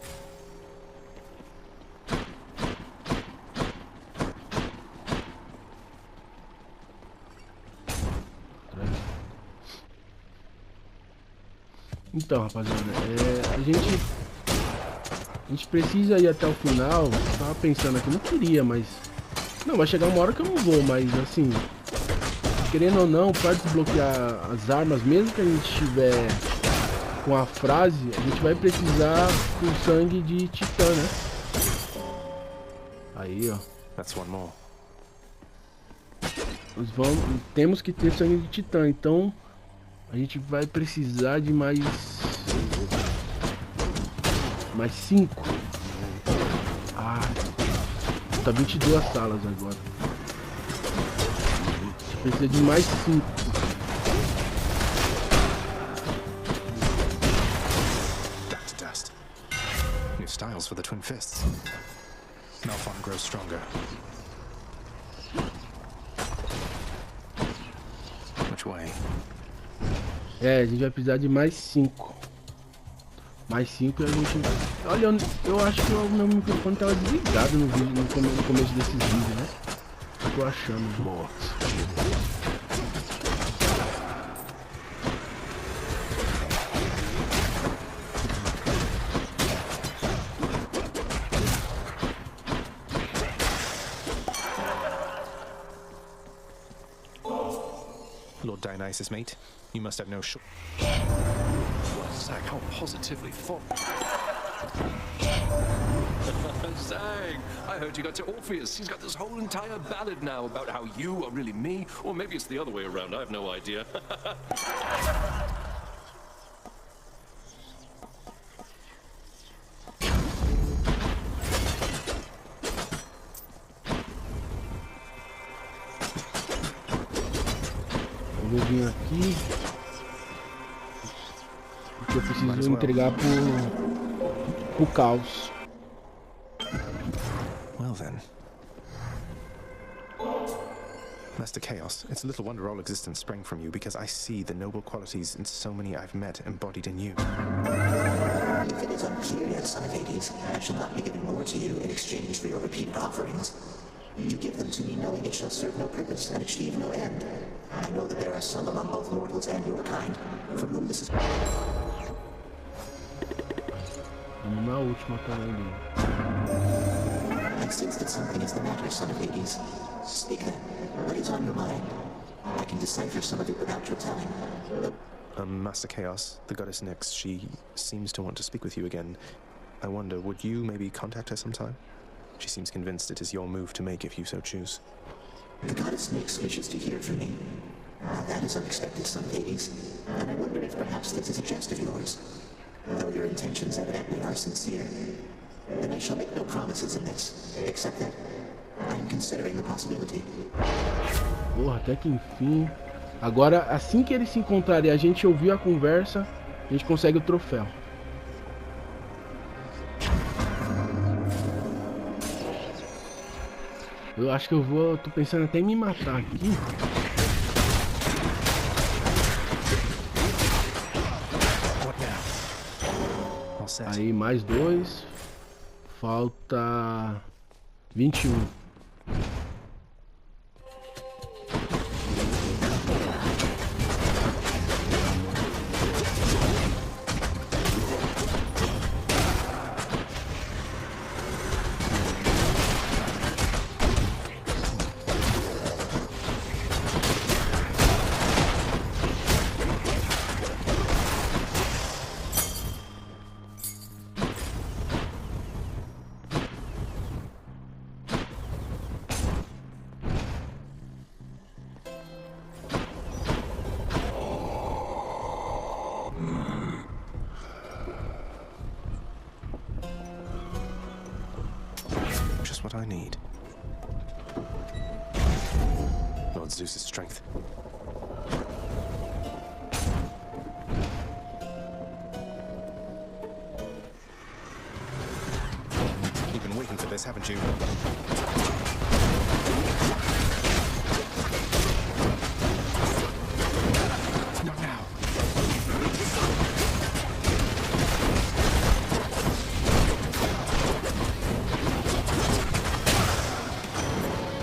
Então, rapaziada, a gente precisa ir até o final. Eu tava pensando aqui, não queria, mas não, vai chegar uma hora que eu não vou, mas assim, querendo ou não, para desbloquear as armas, mesmo que a gente estiver com a frase, a gente vai precisar do sangue de titã, né? Aí, ó. That's one more. Temos que ter sangue de titã, então a gente vai precisar de mais 5. Ah, tá 22 salas agora. A gente precisa de mais 5. Back to dust. New styles for the twin fists. Malphon grows stronger. Which way? A gente vai precisar de mais 5. Mais 5 e a gente... Olha, eu acho que o meu microfone tava desligado no vídeo, no começo desses vídeos, né? Tô achando. Boa. Lord Dionysus, mate. You must have no short. Well, Zag, how positively fun. Zag, I heard you got to Orpheus. He's got this whole entire ballad now about how you are really me, or maybe it's the other way around. I have no idea. Eu vou vir aqui porque eu preciso entregar pro caos. Well then. Master Chaos, it's little wonder all existence sprang from you, because I see the noble qualities in so many I've met embodied in you. If it is unclear yet, son of Hades, I shall not be giving more to you in exchange for your repeated offerings. You give them to me knowing it shall serve no purpose and achieve no end. I know that there are some among both mortals and your kind, for whom this is... Vamos na última também. I sense that something is the matter, son of Hades. Speak then. What is on your mind? I can decipher some of it without your telling. Master Chaos, the goddess Nyx, she seems to want to speak with you again. I wonder, would you maybe contact her sometime? She seems convinced it is your move to make if you so choose. The goddess Nyx wishes to hear from me. That is unexpected, son of Hades. And I wonder if perhaps this is a jest of yours. Though your intentions evidently are sincere. Then I shall make no promises in this, except that I am considering the possibility. Porra, até que enfim. Agora, assim que eles se encontrarem e a gente ouvir a conversa, a gente consegue o troféu. Eu acho que tô pensando até em me matar aqui. Aí, mais 2. Falta 21. just what I need. Lord Zeus's strength. You've been waiting for this, haven't you? Not now.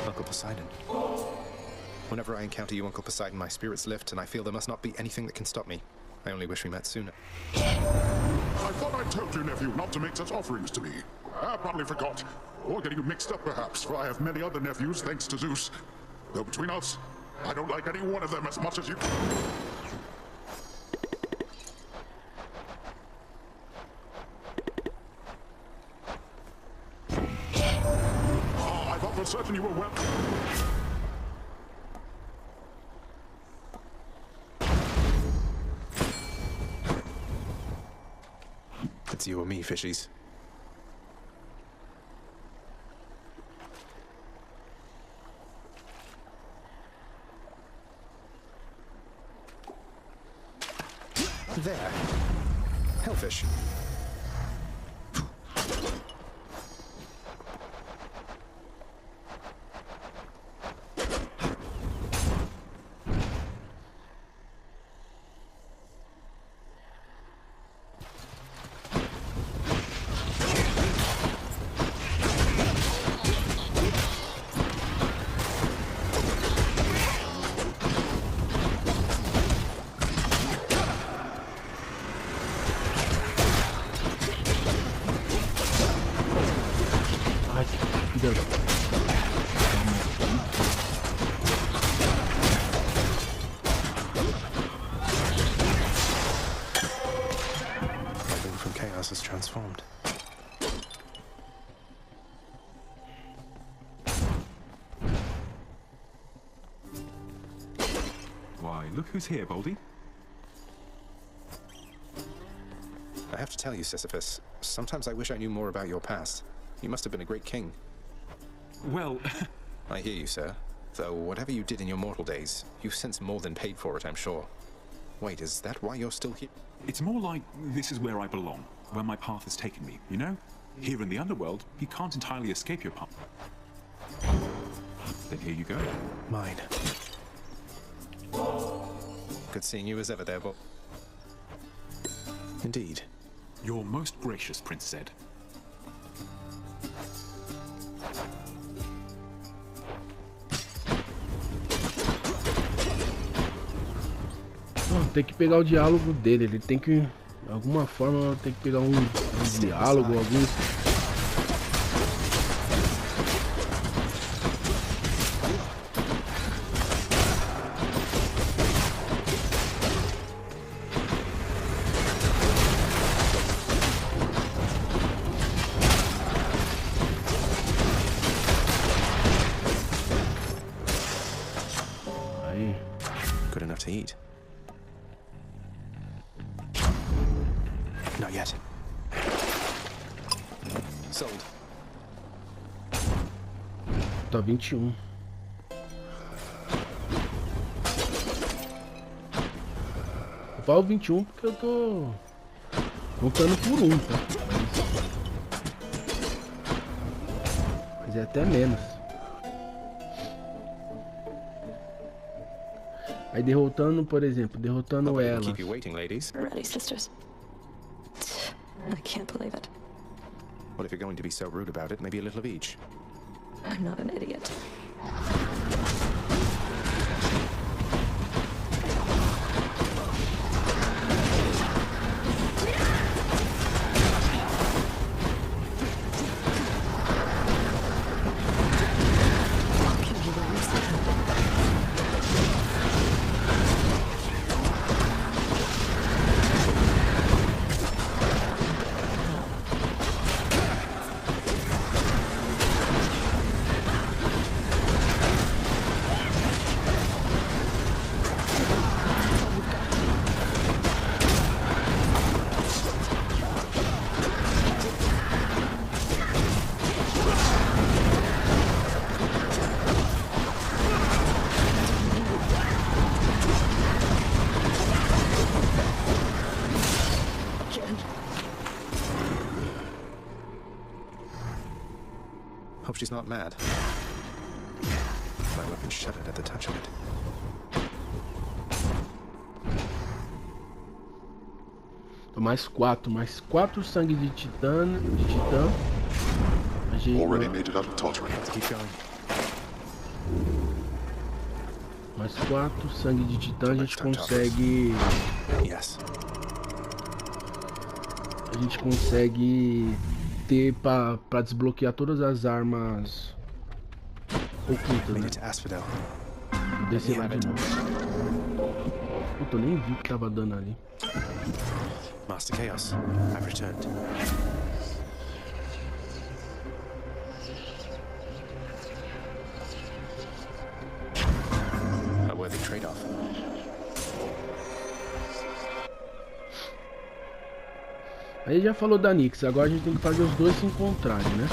Uncle Poseidon. Whenever I encounter you, Uncle Poseidon, my spirits lift, and I feel there must not be anything that can stop me. I only wish we met sooner. I thought I told you, nephew, not to make such offerings to me. I probably forgot. Or getting you mixed up, perhaps, for I have many other nephews, thanks to Zeus. Though between us, I don't like any one of them as much as you. I thought for certain you were well... It's you or me, fishies. There. Hellfish. Has transformed. Why, look who's here, Baldy. I have to tell you, Sisyphus, sometimes I wish I knew more about your past. You must have been a great king. Well... I hear you, sir. Though whatever you did in your mortal days, you've since more than paid for it, I'm sure. Wait, is that why you're still here? It's more like this is where I belong. Where my path has taken me, you know? Here in the underworld, you can't entirely escape your path. Then here you go. Mine. Good seeing you as ever there, Bob. Indeed. You're most gracious, Prince Zed. Tem que pegar o diálogo dele, ele tem que... De alguma forma tem que pegar um diálogo, alguns... Aí. Good enough to eat. Not yet. Sold. Tá 21. Eu falo 21 porque eu tô contando por um, tá? Mas é até menos. Aí derrotando, por exemplo, derrotando ela. Keep you waiting, ladies. Ready, sisters. I can't believe it. Well, if you're going to be so rude about it, maybe a little of each. I'm not an idiot. is not mad. My weapon shuddered at the touch of it. Mais 4 sangue de titã. A gente Already made it out of Tartary. Let's keep going. Mais 4 sangue de titã, a gente consegue. Yes. A gente consegue ter pra desbloquear todas as armas ocultas, né? Descer lá de novo. Puta, eu nem vi o que tava dando ali. Master Chaos, I've returned. A worthy trade-off. Aí já falou da Nyx, agora a gente tem que fazer os dois se encontrarem, né?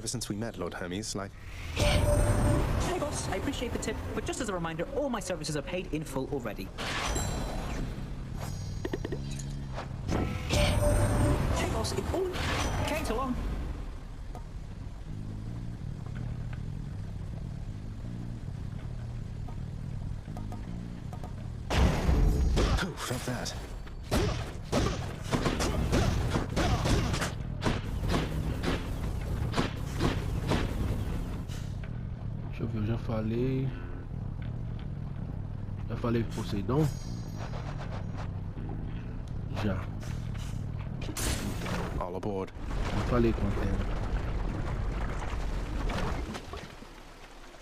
Since we met, Lord Hermes, like... Hey boss, I appreciate the tip, but just as a reminder, all my services are paid in full already. Hey boss, it all came so long. Oh, felt that. Eu já falei. Já falei com Poseidon? Já. All aboard. Já falei com a Terra.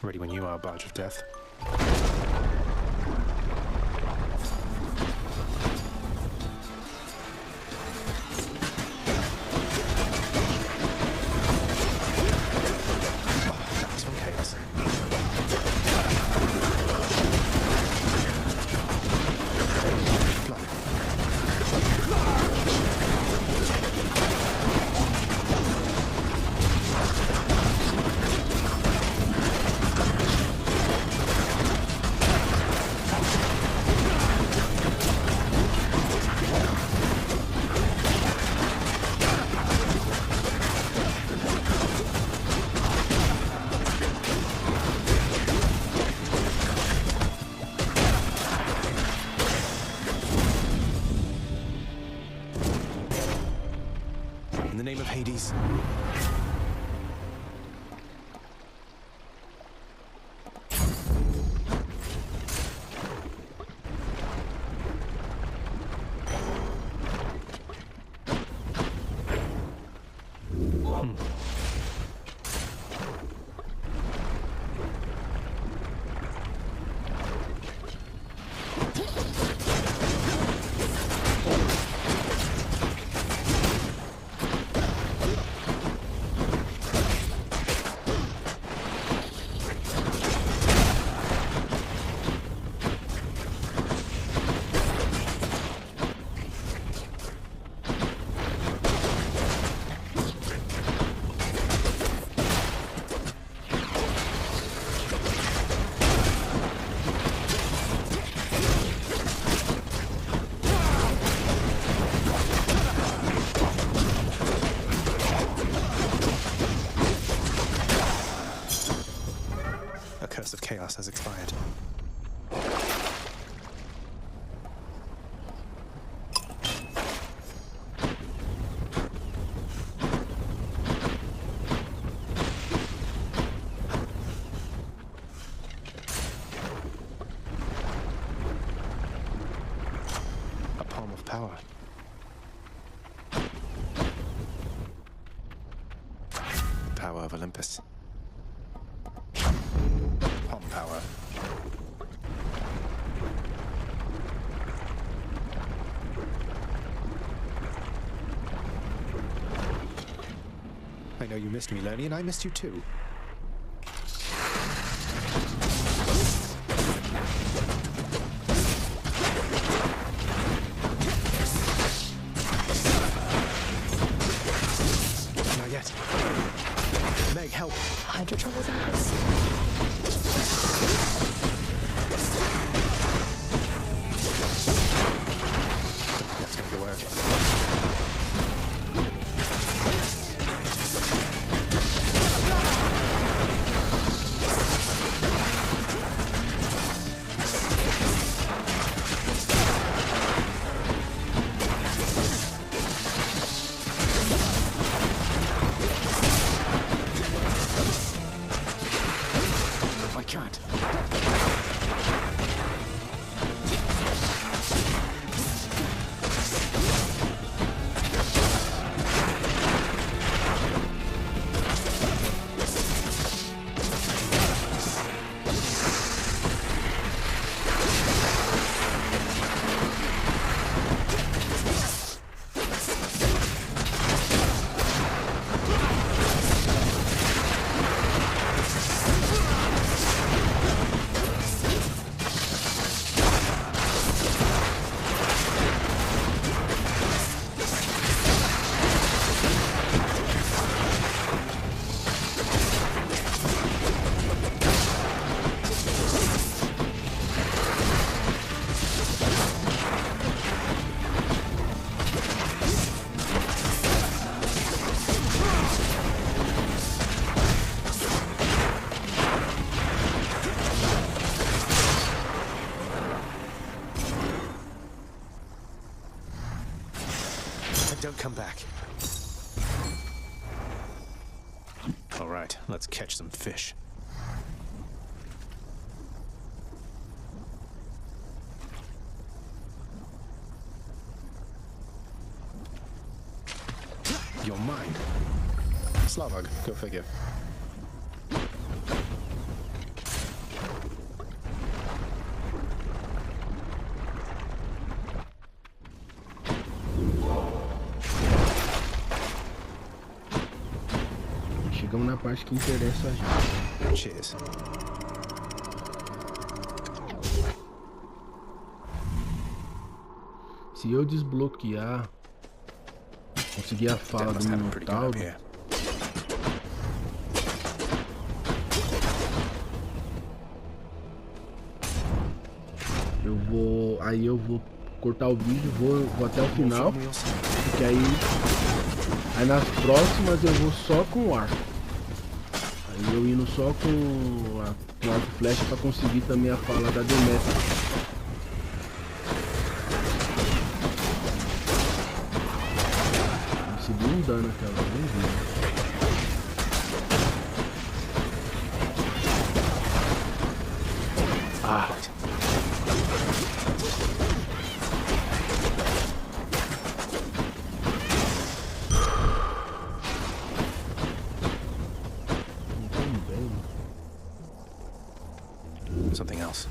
Ready when you are, Barge of Death. Hades. chaos has expired. A palm of power. Power of Olympus. Palm power. I know you missed me, Lerny, and I missed you too. Not yet. Meg, help. Hydra troubles in this. That's gonna go work. I can't. Don't come back. All right, let's catch some fish. You're mine. Slavog, go figure. Chegamos na parte que interessa a gente. Cheers. Se eu desbloquear, conseguir a fala do Minotauro, eu vou cortar o vídeo, vou até o final, porque aí nas próximas eu vou só com o arco. Aí eu indo só com arco e flecha para conseguir também a fala da Deméter. Recebi um dano aquela, nem vi. Something else.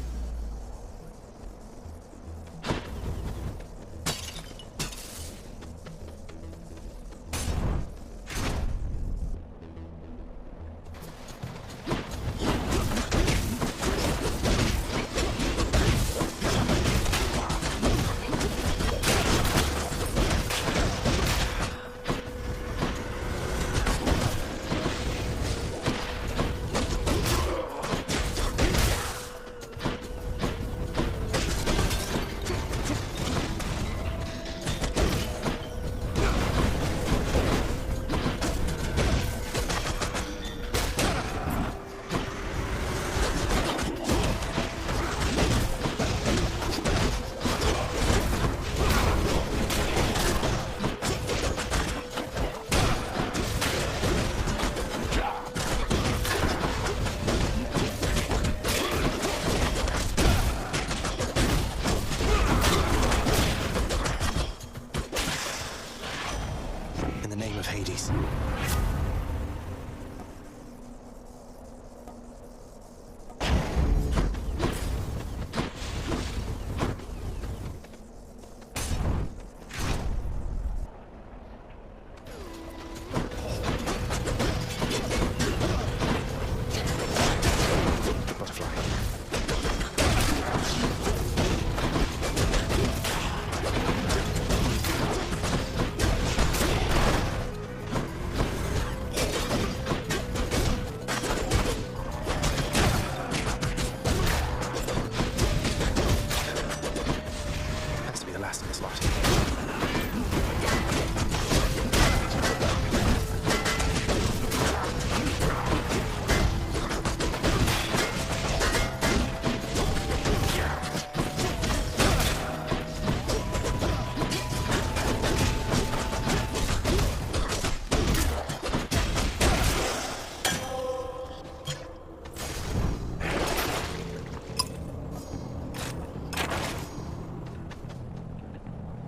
of Hades.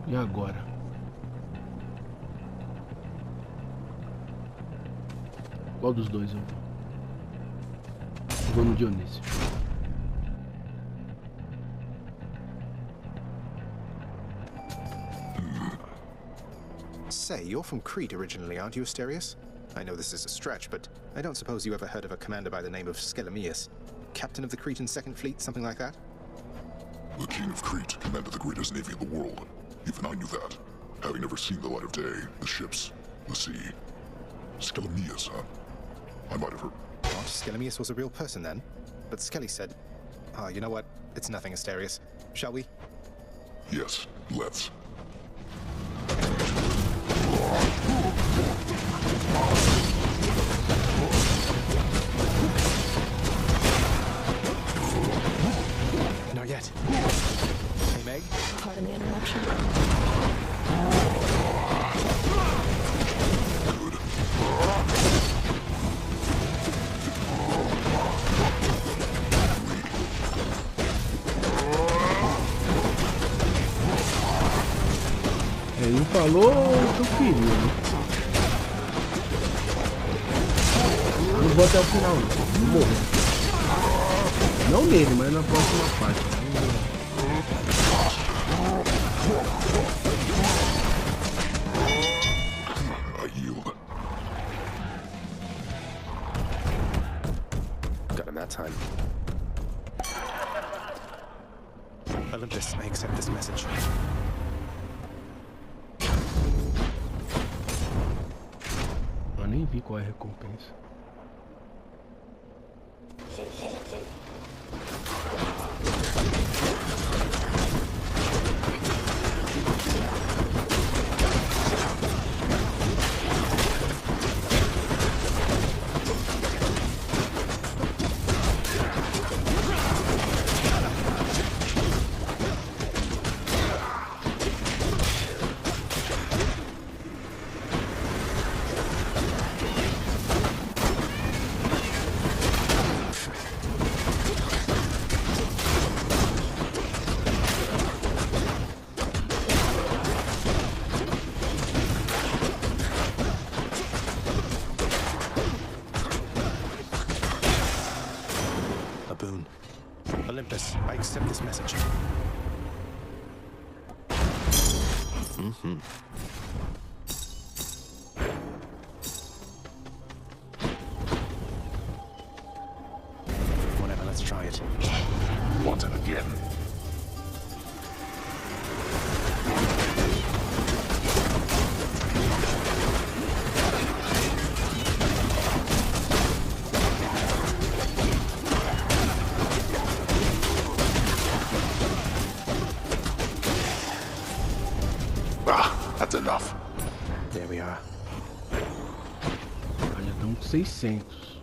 E agora? Qual dos dois eu vou? Vou no Dionísio. Say, you're from Crete originally, aren't you, Asterius? I know this is a stretch, but I don't suppose you ever heard of a commander by the name of Skelemius? Captain of the Cretan Second Fleet, something like that? The King of Crete commanded the greatest navy in the world. Even I knew that, having never seen the light of day, the ships, the sea. Skelemius, huh? I might have heard. What? Skelemius was a real person then? But Skelly said... you know what? It's nothing, Asterius. Shall we? Yes, let's. Not yet. Hey, Meg? Pardon the interruption. Ele não falou o que eu queria, né? Eu não vou até o final, não. Vou morrer. Não nele, mas na próxima parte. Got him that time. Olympus, I accept this message. Eu nem vi qual é a recompensa. Olympus, I accept this message. Whatever, let's try it. Want it again? That's enough. There we are. Já estão com 600.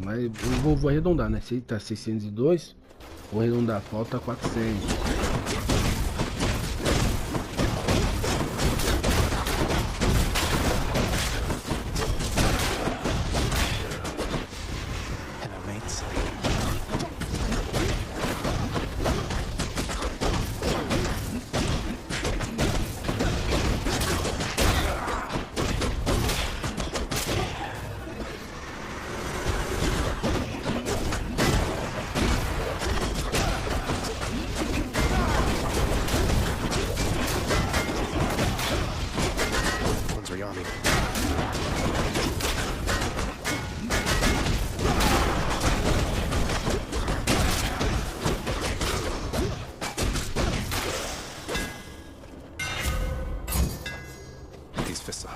Mas eu vou arredondar, né? Se tá 602, vou arredondar, falta 400.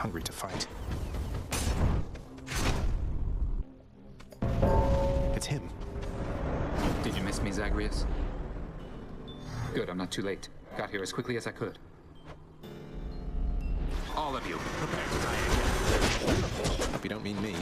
hungry to fight. It's him. Did you miss me, Zagreus? Good, I'm not too late. Got here as quickly as I could. All of you, prepare to die again. Hope you don't mean me.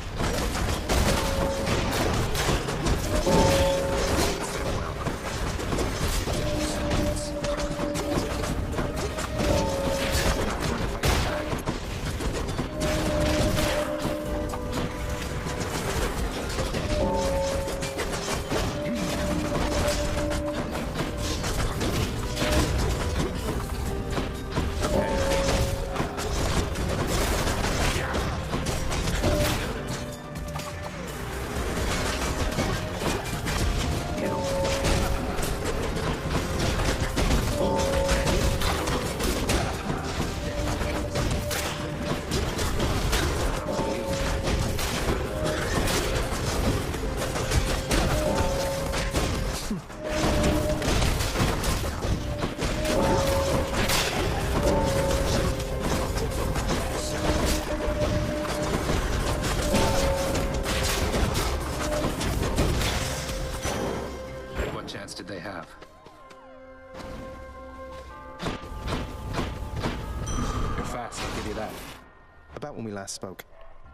Last spoke.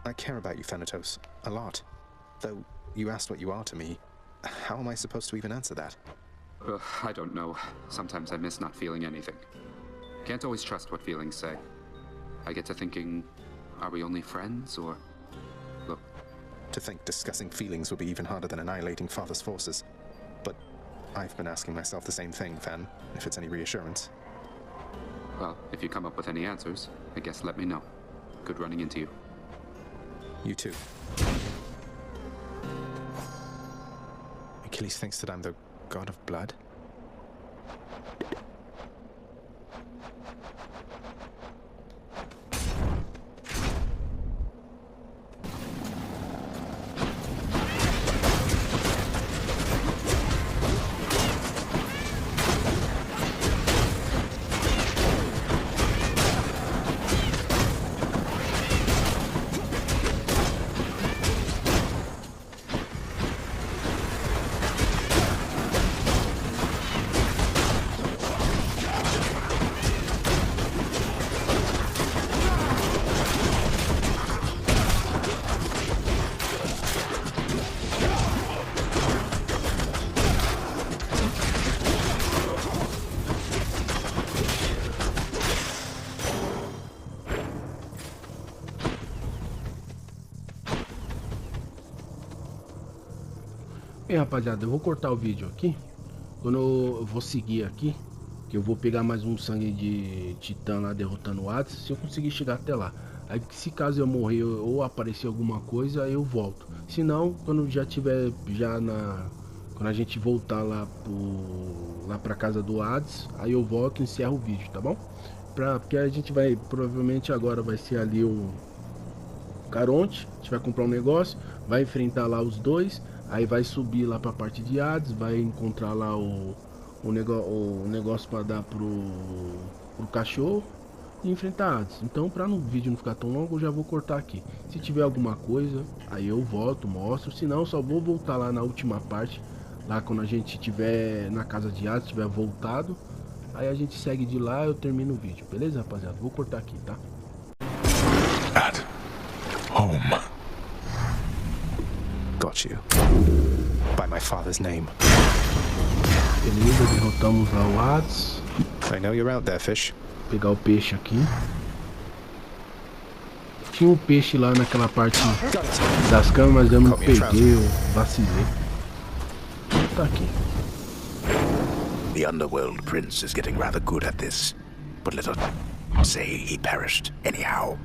I care about you, Thanatos, a lot. Though you asked what you are to me, how am I supposed to even answer that? I don't know. Sometimes I miss not feeling anything. Can't always trust what feelings say. I get to thinking, are we only friends, or... Look. To think discussing feelings would be even harder than annihilating Father's forces. But I've been asking myself the same thing, Than, if it's any reassurance. Well, if you come up with any answers, I guess let me know. Good running into you. You too. Achilles thinks that I'm the god of blood? Bem, rapaziada, eu vou cortar o vídeo aqui. Quando eu vou seguir aqui, que eu vou pegar mais um sangue de titã lá derrotando o Hades, se eu conseguir chegar até lá. Aí se caso eu morrer ou aparecer alguma coisa, eu volto. Se não, quando já tiver quando a gente voltar lá pra casa do Hades, aí eu volto e encerro o vídeo, tá bom? Porque a gente vai, provavelmente agora vai ser ali o Caronte, a gente vai comprar um negócio, vai enfrentar lá os dois. Aí vai subir lá pra parte de Hades, vai encontrar lá o negócio pra dar pro cachorro e enfrentar Hades. Então, pra no vídeo não ficar tão longo, eu já vou cortar aqui. Se tiver alguma coisa, aí eu volto, mostro. Se não, só vou voltar lá na última parte, lá quando a gente tiver na casa de Hades, tiver voltado. Aí a gente segue de lá, eu termino o vídeo, beleza, rapaziada? Vou cortar aqui, tá? At home. Got you. By my father's name. Beleza, derrotamos lá o Hades. I know you're out there, fish. Vou pegar o peixe aqui. Tinha um peixe lá naquela parte das camas, mas eu não peguei, eu vacilei. Tá aqui. The Underworld Prince is getting rather good at this, but let us say he perished anyhow.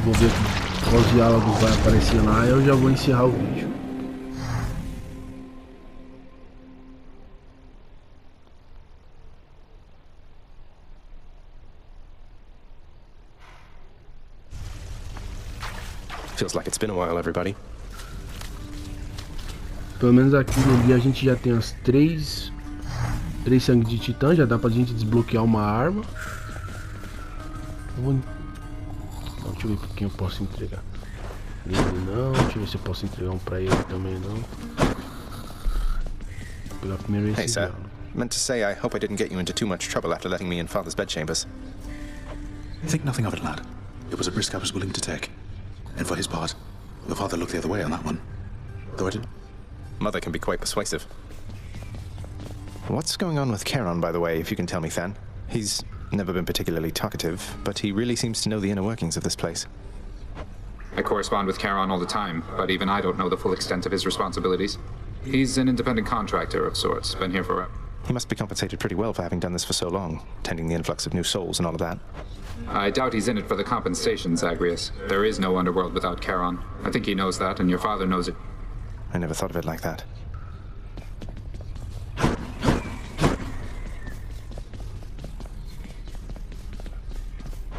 Vou ver quais diálogos vai aparecer lá e eu já vou encerrar o vídeo. Feels like it's been a while, everybody. Pelo menos aqui no dia a gente já tem as 3 sangue de titã, já dá pra gente desbloquear uma arma. Não, deixa eu ver pra quem eu posso entregar. Ele não, deixa eu ver se eu posso entregar um pra ele também não. Pela primeira vez. Hey, sir. Meant to say I hope I didn't get you into too much trouble after letting me in Father's bedchambers. Think nothing of it, lad. It was a risk I was willing to take. And for his part, your father looked the other way on that one. Though I didn't. Mother can be quite persuasive. What's going on with Charon, by the way, if you can tell me, Than? He's never been particularly talkative, but he really seems to know the inner workings of this place. I correspond with Charon all the time, but even I don't know the full extent of his responsibilities. He's an independent contractor of sorts, been here forever. He must be compensated pretty well for having done this for so long, tending the influx of new souls and all of that. I doubt he's in it for the compensation, Zagreus. There is no underworld without Charon. I think he knows that, and your father knows it. I never thought of it like that.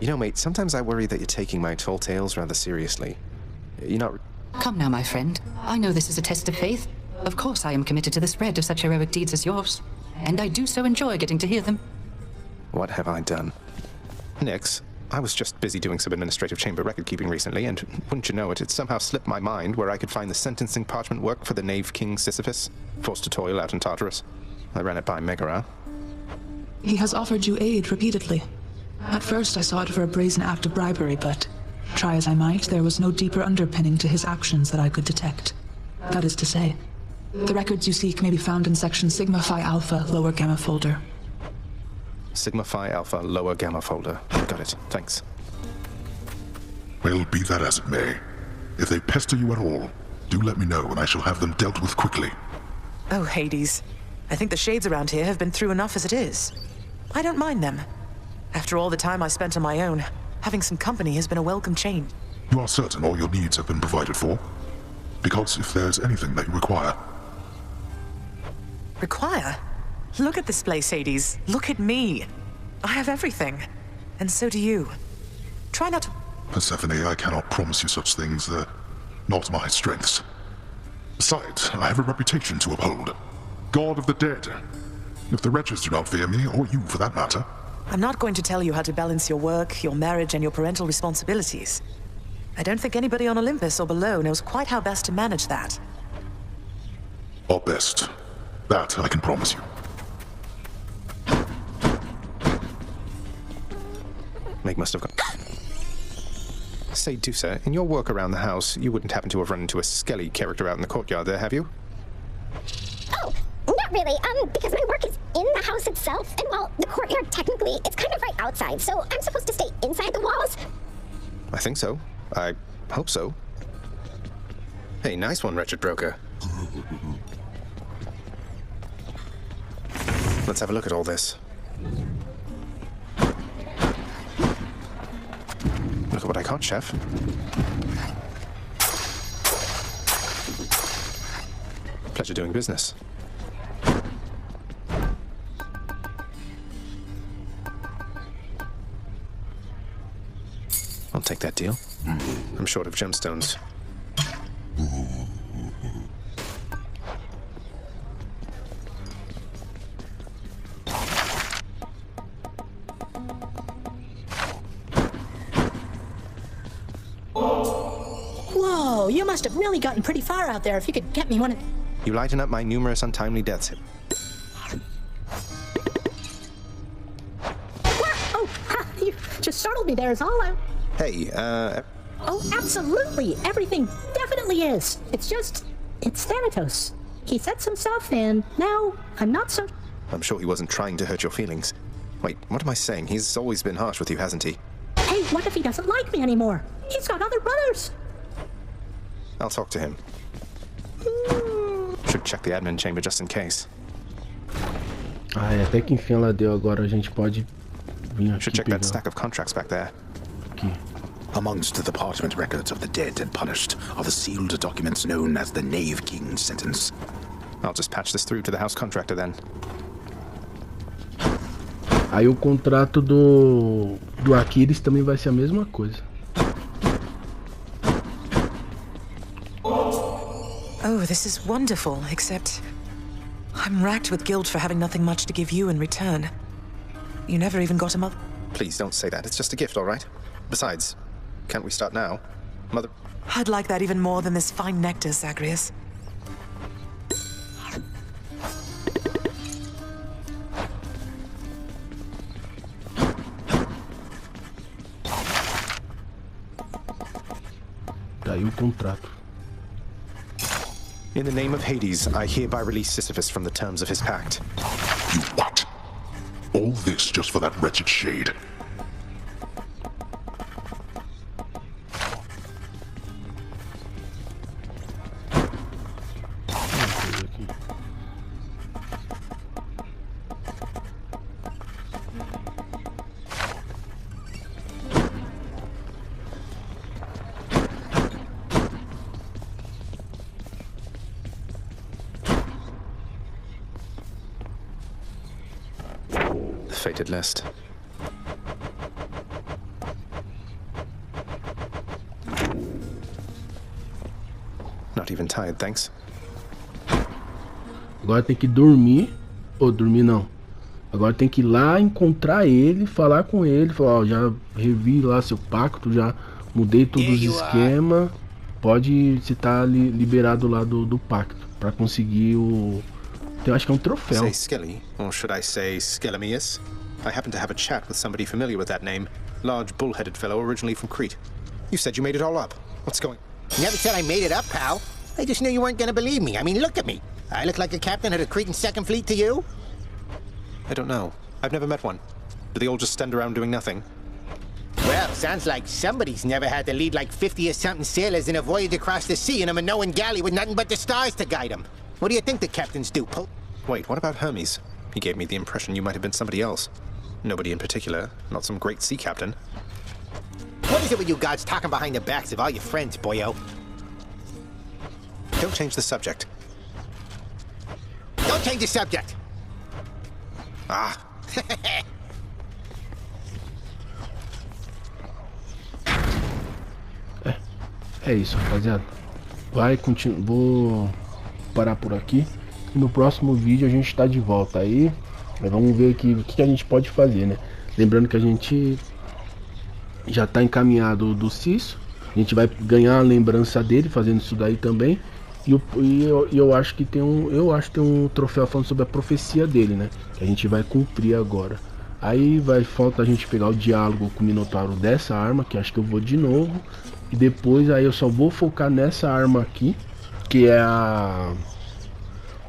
You know, mate, sometimes I worry that you're taking my tall tales rather seriously. You're not... Come now, my friend. I know this is a test of faith. Of course I am committed to the spread of such heroic deeds as yours. And I do so enjoy getting to hear them. What have I done? Nix, I was just busy doing some administrative chamber record-keeping recently, and wouldn't you know it, it somehow slipped my mind where I could find the sentencing parchment work for the knave king Sisyphus, forced to toil out in Tartarus. I ran it by Megara. He has offered you aid repeatedly. At first I saw it for a brazen act of bribery, but try as I might, there was no deeper underpinning to his actions that I could detect. That is to say, the records you seek may be found in section Sigma Phi Alpha, lower gamma folder. Sigma Phi Alpha, lower gamma folder. Got it. Thanks. Well, be that as it may, if they pester you at all, do let me know and I shall have them dealt with quickly. Oh, Hades. I think the shades around here have been through enough as it is. I don't mind them. After all the time I spent on my own, having some company has been a welcome change. You are certain all your needs have been provided for? Because if there's anything that you require... Require? Look at this place, Hades. Look at me. I have everything. And so do you. Try not to... Persephone, I cannot promise you such things. They're not my strengths. Besides, I have a reputation to uphold. God of the dead. If the wretches do not fear me, or you for that matter... I'm not going to tell you how to balance your work, your marriage, and your parental responsibilities. I don't think anybody on Olympus or below knows quite how best to manage that. Or best. That I can promise you. Meg must have got... Say, Dusa, in your work around the house, you wouldn't happen to have run into a Skelly character out in the courtyard there, have you? Oh, not really, because my work is in the house itself, and while the courtyard technically, it's kind of right outside, so I'm supposed to stay inside the walls. I think so. I hope so. Hey, nice one, wretched broker. Let's have a look at all this. Look at what I caught, Chef. Pleasure doing business. I'll take that deal. I'm short of gemstones. Whoa, you must have really gotten pretty far out there if you could get me one of... You lighten up my numerous untimely deaths. Oh, ha, you just startled me there is all I... Hey, Oh, absolutely. Everything definitely is. It's just... it's Thanatos. He said some stuff, and now I'm not so... I'm sure he wasn't trying to hurt your feelings. Wait, what am I saying? He's always been harsh with you, hasn't he? Hey, what if he doesn't like me anymore? He's got other brothers. I'll talk to him. Should check the admin chamber just in case. Ai, até que enfim ela deu agora, a gente pode vir aqui. Should check that stack of contracts back there. Aqui. Amongst the parchment records of the dead and punished are the sealed documents known as the Knave King's sentence. I'll just patch this through to the house contractor then. Aí o contrato do Aquiles também vai ser a mesma coisa. Oh, this is wonderful, except I'm racked with guilt for having nothing much to give you in return. You never even got a mother. Please don't say that. It's just a gift, all right? Besides, can't we start now? Mother... I'd like that even more than this fine nectar, Zagreus. Tá aí o contrato. In the name of Hades, I hereby release Sisyphus from the terms of his pact. You what? All this just for that wretched shade. Fated list. Not even tired, thanks. Agora tem que dormir. Ou dormir não. Agora tem que ir lá encontrar ele, falar com ele, falar, ó, já revi lá seu pacto, já mudei todos os esquemas. Pode se tá liberado lá do pacto para conseguir o... Eu acho que é um troféu. Say Skelly, or should I say Skelemius? I happen to have a chat with somebody familiar with that name. Large bull-headed fellow originally from Crete. You said you made it all up. What's going... Never said I made it up, pal. I just knew you weren't gonna believe me. I mean, look at me. I look like a captain of the Cretan Second Fleet to you? I don't know. I've never met one. Do they all just stand around doing nothing? Well, sounds like somebody's never had to lead like 50 or something sailors in a voyage across the sea in a Minoan galley with nothing but the stars to guide them. What do you think the captains do, Pope? Wait, what about Hermes? He gave me the impression you might have been somebody else. Nobody in particular, not some great sea captain. What is it with you gods talking behind the backs of all your friends, boyo? Don't change the subject. Don't change the subject! Ah! É isso, rapaziada. Vou parar por aqui. E no próximo vídeo a gente tá de volta aí. Vamos ver aqui o que a gente pode fazer, né? Lembrando que a gente já tá encaminhado do Cisso. A gente vai ganhar a lembrança dele fazendo isso daí também. E eu acho que tem um troféu falando sobre a profecia dele, né? Que a gente vai cumprir agora. Aí falta a gente pegar o diálogo com o Minotauro dessa arma, que acho que eu vou de novo. E depois aí eu só vou focar nessa arma aqui, que é a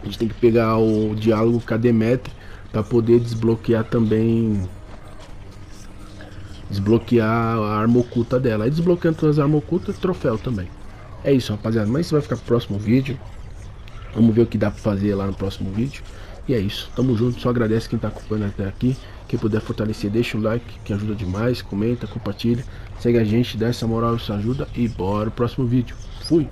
gente tem que pegar o diálogo com a Deméter para poder desbloquear também. Desbloquear a arma oculta dela. Aí desbloqueando todas as armas ocultas, troféu também. É isso, rapaziada, mas isso vai ficar pro próximo vídeo. Vamos ver o que dá pra fazer lá no próximo vídeo. E é isso, tamo junto, só agradece quem tá acompanhando até aqui. Quem puder fortalecer, deixa o like, que ajuda demais. Comenta, compartilha, segue a gente, dá essa moral, isso ajuda. E bora pro próximo vídeo. Fui!